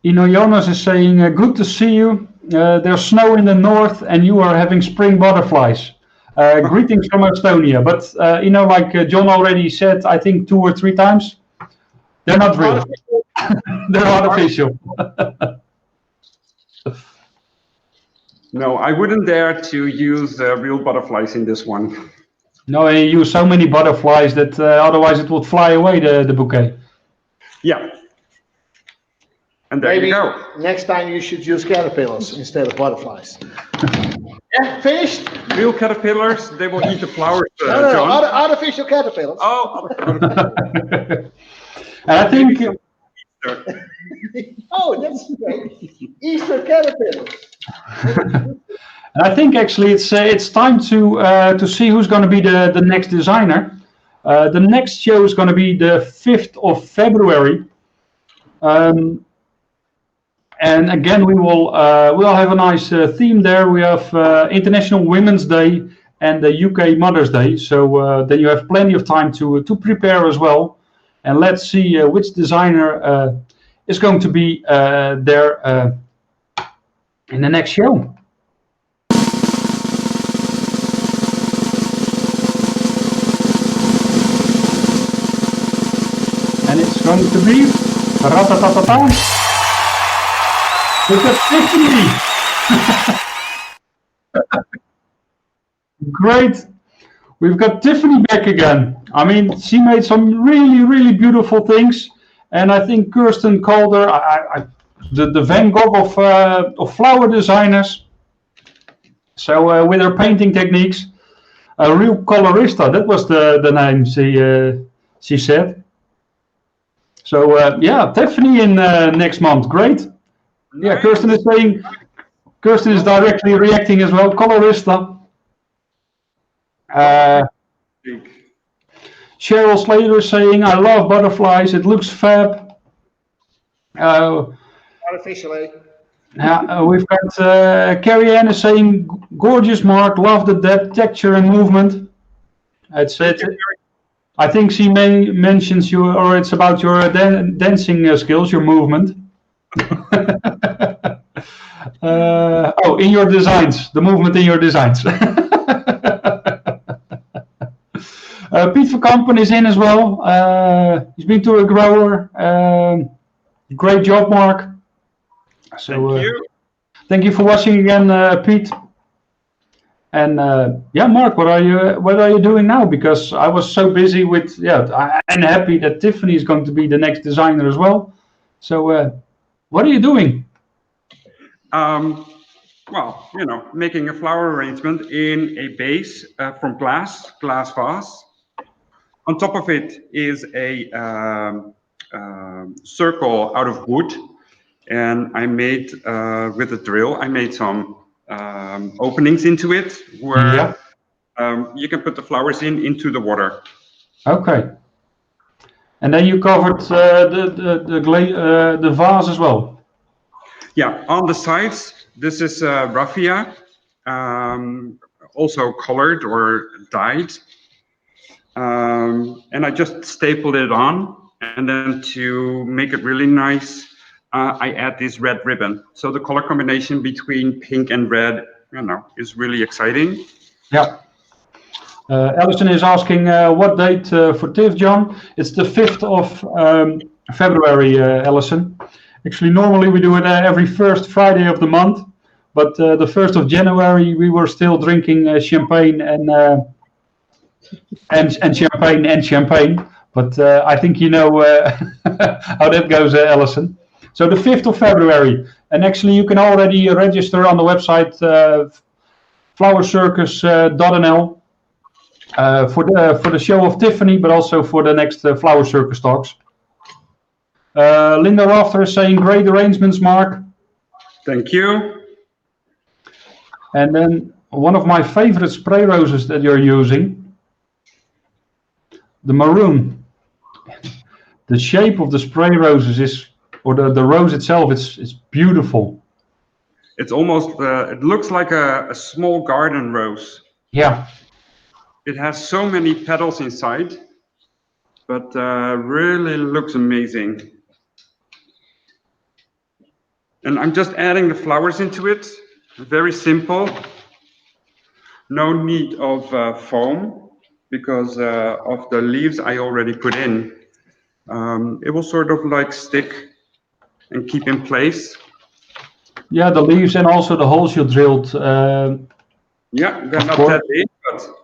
Jonas is saying, good to see you. There's snow in the north and you are having spring butterflies. Greetings from Estonia. But, like John already said, I think 2 or 3 times, they're not real. They're artificial. No, I wouldn't dare to use real butterflies in this one. No, you use so many butterflies that otherwise it would fly away, the bouquet. Yeah. And there Maybe you go. next time you should use caterpillars instead of butterflies. Yeah, finished? Real caterpillars, they will eat the flowers, No, John. artificial caterpillars. Oh, And I think, Oh, that's great. Easter caterpillars. and I think actually it's time to see who's going to be the next designer. The next show is going to be the 5th of February. And again, we'll have a nice theme there. We have International Women's Day and the UK Mother's Day. So then you have plenty of time to prepare as well. And let's see which designer is going to be there in the next show. And it's going to be ra-ta-ta-ta-ta. Look at Tiffany. Great. We've got Tiffany back again. I mean, she made some really, really beautiful things. And I think Kirsten called her the Van Gogh of flower designers. So with her painting techniques, a real colorista, that was the name she said. So yeah, Tiffany in next month, great. Yeah, Kirsten is saying, Kirsten is directly reacting as well, colorista. Cheryl Slater is saying, I love butterflies, it looks fab. Artificially. We've got Carrie Ann is saying, gorgeous Mark, love the depth, texture and movement. I think she mentions you, or it's about your dancing skills, your movement. In your designs, the movement in your designs. Piet Verkampen is in as well. He's been to a grower. Great job, Mark. So, thank you for watching again, Piet. And yeah, Mark, what are you doing now? Because I was so busy with I'm happy that Tiffany is going to be the next designer as well. So what are you doing? Well, making a flower arrangement in a base from glass vase. On top of it is a circle out of wood, and I made with a drill. I made some openings into it where you can put the flowers into the water. Okay. And then you covered the vase as well. Yeah, on the sides, this is raffia, also colored or dyed. And I just stapled it on, and then to make it really nice, I add this red ribbon. So the color combination between pink and red, is really exciting. Yeah. Alison is asking what date for TIFF, John? It's the 5th of February, Alison. Actually, normally we do it every first Friday of the month, but the 1st of January we were still drinking champagne and champagne. But I think you know how that goes, Alison. So the 5th of February, and actually you can already register on the website flowercircus.nl. For the show of Tiffany, but also for the next Flower Circus talks. Linda Rafter is saying great arrangements, Mark. Thank you. And then one of my favorite spray roses that you're using, the maroon. The shape of the spray roses is, or the rose itself, it's beautiful. It's almost, it looks like a small garden rose. Yeah. It has so many petals inside, but really looks amazing. And I'm just adding the flowers into it. Very simple. No need of foam because of the leaves I already put in. It will sort of like stick and keep in place. Yeah, the leaves and also the holes you drilled. Yeah, they're not that big, but.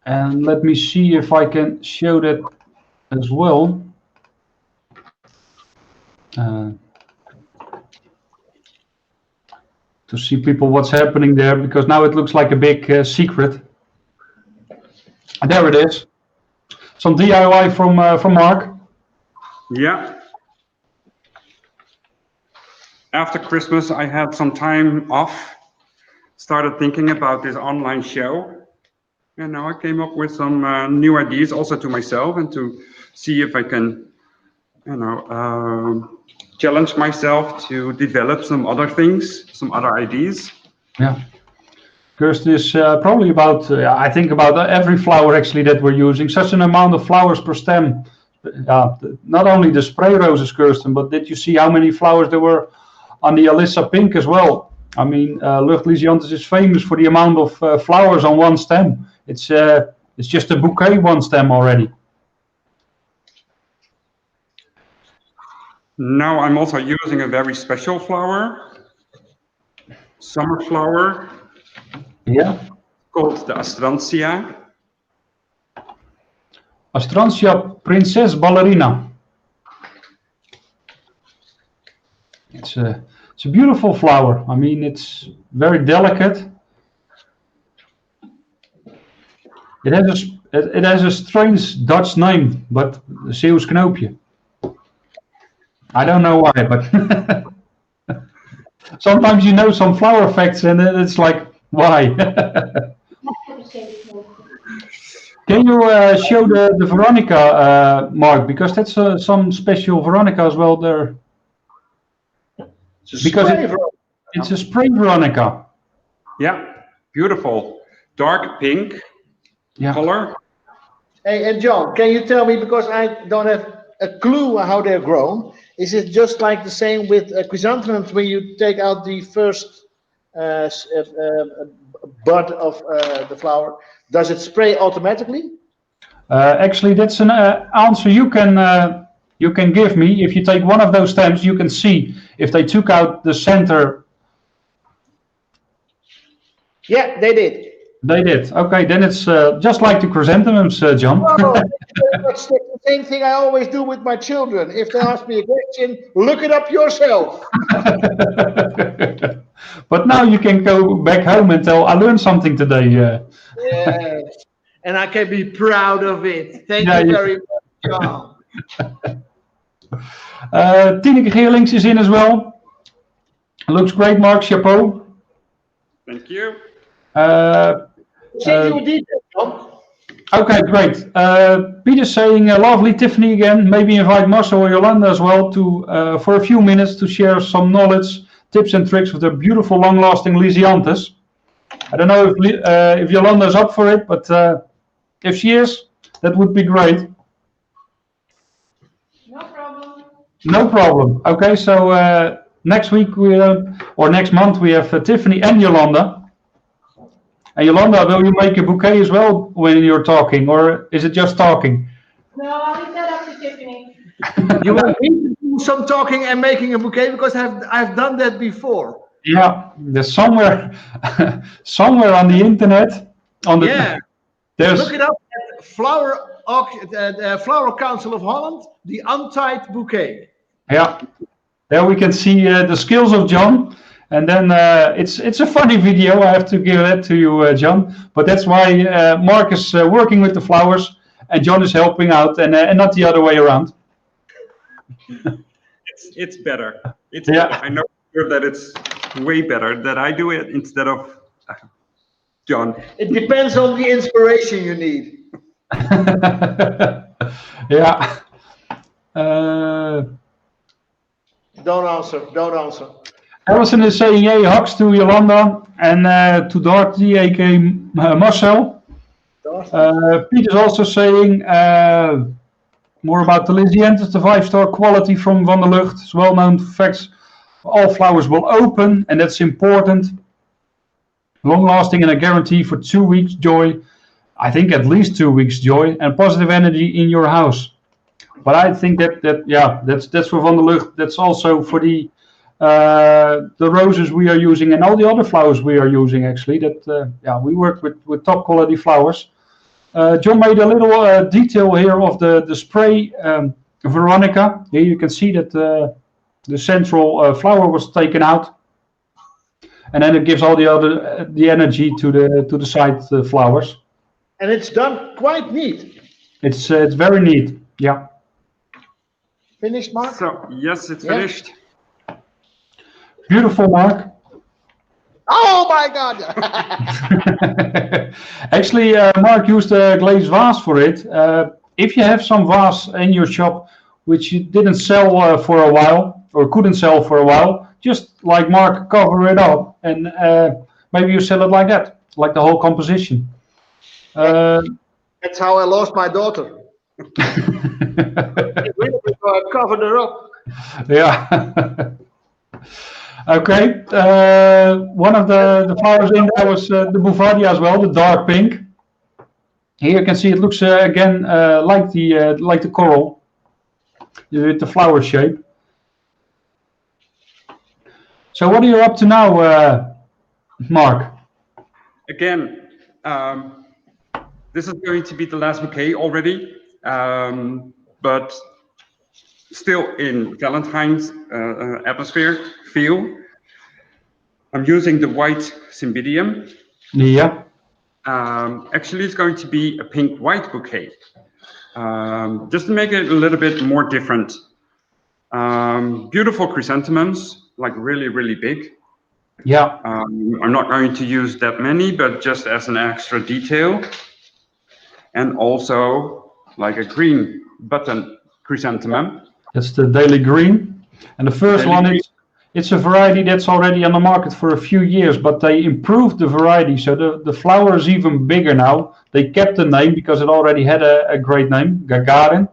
And let me see if I can show that as well. To see people what's happening there, because now it looks like a big secret. And there it is. Some DIY from Mark. Yeah. After Christmas, I had some time off. Started thinking about this online show. And now I came up with some new ideas also to myself and to see if I can, challenge myself to develop some other things, some other ideas. Yeah. Kirsten is probably about, I think about every flower actually that we're using. Such an amount of flowers per stem. Not only the spray roses, Kirsten, but did you see how many flowers there were on the Alyssa Pink as well? I mean, Luchtlysianthus is famous for the amount of flowers on one stem. It's just a bouquet, one stem already. Now I'm also using a very special flower, summer flower. Yeah. Called the Astrantia. Astrantia Princess Ballerina. It's a beautiful flower. I mean, it's very delicate. It has a strange Dutch name, but Zeeuws knoopje. I don't know why, but sometimes you know some flower facts and then it's like, why? Can you show the Veronica, Mark? Because that's some special Veronica as well there. It's a spray Veronica. Yeah, beautiful. Dark pink color. Hey, and John, can you tell me, because I don't have a clue how they're grown, is it just like the same with chrysanthemums when you take out the first bud of the flower, Does it spray automatically? Actually, that's an answer you can give me. If you take one of those stamps, you can see if they took out the center. Yeah, they did. They did. Okay, then it's just like the chrysanthemums, John. Oh, thank you very much. That's the same thing I always do with my children. If they ask me a question, look it up yourself. But now you can go back home and tell, I learned something today. Yes, and I can be proud of it. Thank Yeah, you very much, John. Tineke Geerlings is in as well. Looks great, Mark. Chapeau. Thank you. Send you a detail, John. Okay, great. Peter's saying, lovely, Tiffany again. Maybe invite Marcel or Yolanda as well to for a few minutes to share some knowledge, tips and tricks with their beautiful, long-lasting Lysianthus. I don't know if Yolanda's up for it, but if she is, that would be great. No problem. No problem. Okay, so next week or next month we have Tiffany and Yolanda. And Yolanda, will you make a bouquet as well when you're talking, or is it just talking? No, I'll leave that up to Tiffany. You want me to do some talking and making a bouquet because I've done that before. Yeah, there's somewhere on the internet. There's Look it up at Flower Council of Holland, the Untied Bouquet. Yeah, there we can see the skills of John. And then it's a funny video. I have to give that to you, John. But that's why Mark is working with the flowers and John is helping out, and not the other way around. It's better. It's Yeah. better. I know that it's way better that I do it instead of John. It depends on the inspiration you need. Yeah. Don't answer. Alison is saying, hey, hugs to Yolanda and to Dorothy, aka Marcel. Peter's also saying more about the Lysianthus, the 5-star quality from Van der Lucht. It's well known facts. All flowers will open, and that's important. Long lasting and a guarantee for 2 weeks joy. I think at least 2 weeks joy and positive energy in your house. But I think that's for Van der Lucht. That's also for the roses we are using and all the other flowers we are using. Actually, we work with top quality flowers. John made a little detail here of the spray Veronica. Here you can see that the central flower was taken out, and then it gives all the energy to the side flowers. And it's done quite neat. It's very neat. Yeah. Finished, Mark? So yes, it's finished. Beautiful, Mark. Oh my God! Actually, Mark used a glazed vase for it. If you have some vase in your shop which you didn't sell for a while or couldn't sell for a while, just like Mark, cover it up and maybe you sell it like that, like the whole composition. That's how I lost my daughter. I covered her up. Yeah. Okay. One of the flowers in there was the Bouvardia as well, the dark pink. Here you can see it looks again like the coral with the flower shape. So what are you up to now, Mark? Again, this is going to be the last bouquet already, but still in Valentine's atmosphere feel. I'm using the white Cymbidium. Yeah. Actually, it's going to be a pink-white bouquet, just to make it a little bit more different. Beautiful chrysanthemums, like really, really big. Yeah. I'm not going to use that many, but just as an extra detail. And also like a green button chrysanthemum. That's the Daily Green. And the first one, it's a variety that's already on the market for a few years, but they improved the variety. So the flower is even bigger now. They kept the name because it already had a great name, Gagarin.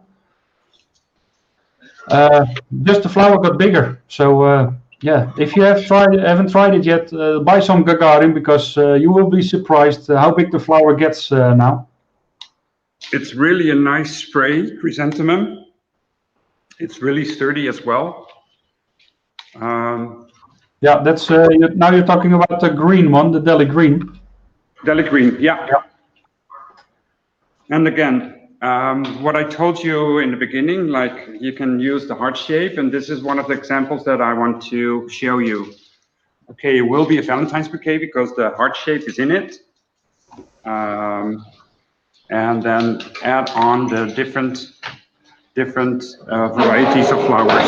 Just the flower got bigger. So Yeah, if you haven't tried it yet, buy some Gagarin because you will be surprised how big the flower gets now. It's really a nice spray chrysanthemum. It's really sturdy as well. Yeah, that's now you're talking about the green one, the Delhi green. Delhi green, yeah. And again, what I told you in the beginning, like you can use the heart shape, and this is one of the examples that I want to show you. Okay, it will be a Valentine's bouquet because the heart shape is in it. And then add on the different varieties of flowers.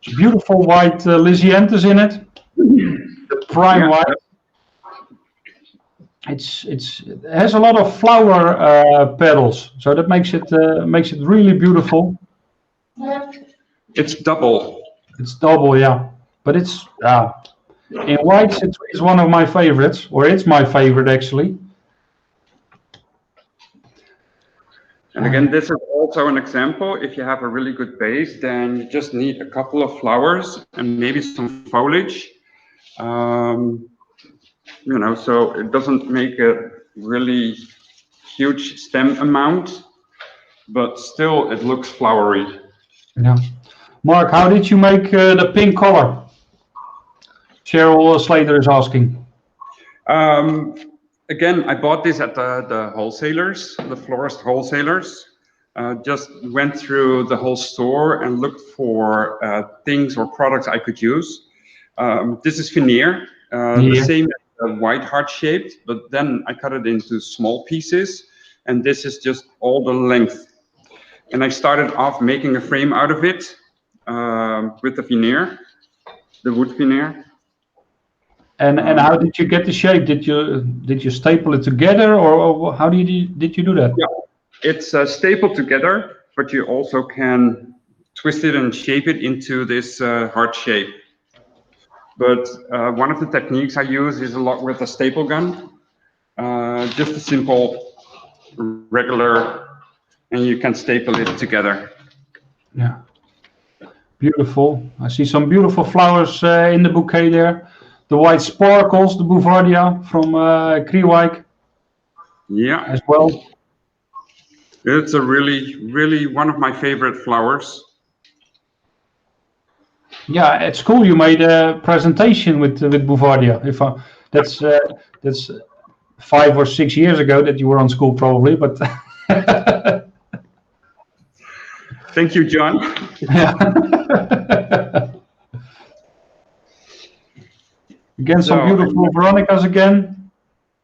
It's beautiful white Lysianthus in it, the prime white. It has a lot of flower petals, so that makes it really beautiful. It's double. It's double, yeah, but it's in whites. It's one of my favorites, or it's my favorite actually. And again, this is also an example. If you have a really good base, then you just need a couple of flowers and maybe some foliage. So it doesn't make a really huge stem amount, but still it looks flowery. Yeah. Mark, how did you make the pink color? Cheryl Slater is asking. Again, I bought this at the wholesalers, the florist wholesalers. Just went through the whole store and looked for things or products I could use. This is veneer, the same white heart shaped, but then I cut it into small pieces, and this is just all the length. And I started off making a frame out of it with the veneer, the wood veneer. And how did you get the shape? Did you staple it together, or how did you do that? Yeah, it's stapled together, but you also can twist it and shape it into this heart shape. But one of the techniques I use is a lot with a staple gun, just a simple, regular, and you can staple it together. Yeah, beautiful. I see some beautiful flowers in the bouquet there. The white sparkles, the Bouvardia from Kriwijk. Yeah, as well. It's a really one of my favorite flowers. Yeah, at school you made a presentation with Bouvardia. That's 5 or 6 years ago that you were on school probably, but. Thank you, John. Again, some beautiful Veronicas again.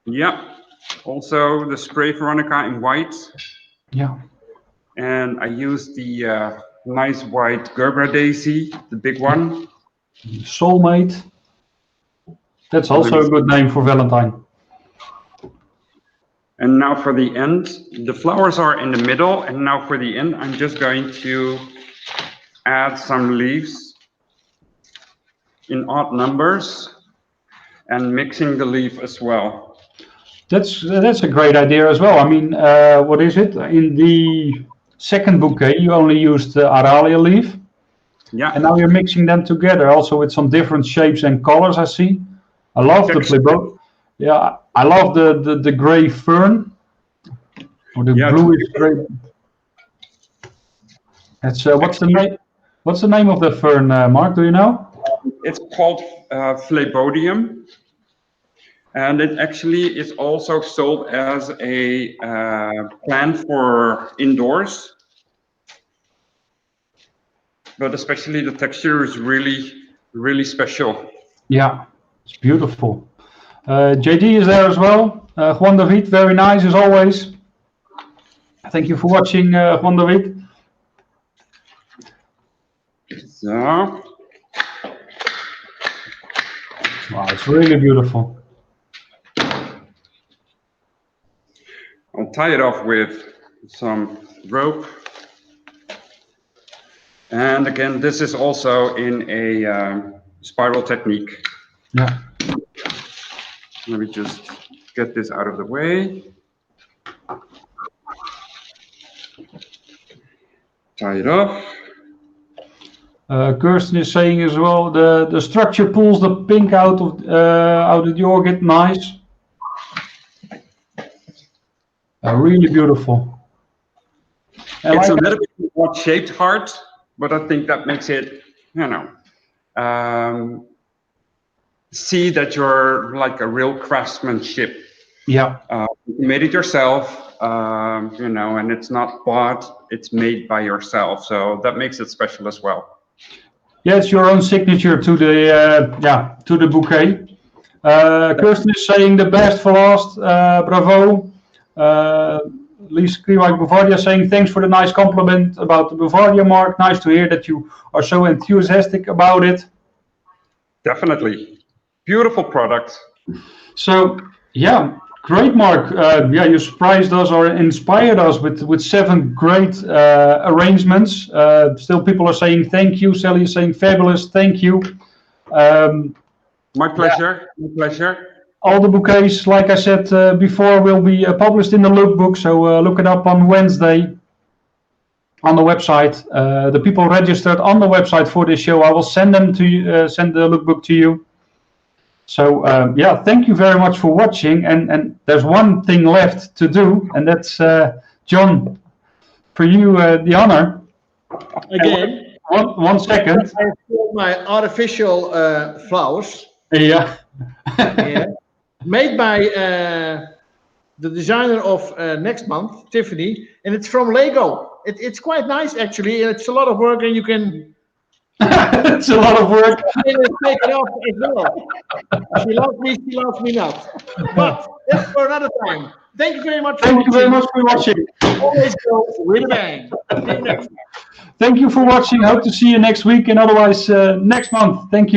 Yeah, also the spray Veronica in white. Yeah. And I used the nice white Gerbera daisy, the big one. Soulmate. That's also a good name for Valentine. And now for the end, the flowers are in the middle, and now for the end, I'm just going to add some leaves in odd numbers and mixing the leaf as well. That's a great idea as well. I mean, what is it? In the second bouquet, you only used the Aralia leaf. Yeah. And now you're mixing them together also with some different shapes and colors, I see. I love the plebo. Yeah, I love the gray fern. Or the bluish gray. That's what's the name of the fern, Mark? Do you know? It's called Phlebodium. And it actually is also sold as a plant for indoors. But especially the texture is really special. Yeah, it's beautiful. JD is there as well. Juan David, very nice as always. Thank you for watching, Juan David. So. Wow, it's really beautiful. I'll tie it off with some rope. And again, this is also in a spiral technique. Yeah. Let me just get this out of the way. Tie it off. Kirsten is saying as well, the structure pulls the pink out of the orchid. Nice. Really beautiful. And It's like a little bit more shaped heart, but I think that makes it, see that you're like a real craftsmanship. yeah. You made it yourself, and it's not bought, it's made by yourself. So that makes it special as well. Yeah, it's your own signature to the bouquet. Kirsten is saying the best for last. Bravo. Lisa Kriwijk Bavaria saying thanks for the nice compliment about the Bavaria mark. Nice to hear that you are so enthusiastic about it. Definitely. Beautiful product. So yeah, great, Mark. You surprised us or inspired us with 7 great arrangements. Still, people are saying thank you. Sally is saying fabulous. Thank you. My pleasure. My pleasure. All the bouquets, like I said before, will be published in the lookbook. So look it up on Wednesday on the website. The people registered on the website for this show, I will send them to you, send the lookbook to you. So thank you very much for watching. And there's one thing left to do, and that's John, for you the honor. Again, One second. I filled my artificial flowers. Yeah. Yeah. Made by the designer of next month, Tiffany, and it's from Lego. It's quite nice actually, and it's a lot of work, and you can It's a lot of work. take it off as well. She loves me not. But that's for another time. Thank you very much. Thank you very much for watching. Always go with a bang. See you next time. Thank you for watching. Hope to see you next week, and otherwise next month. Thank you.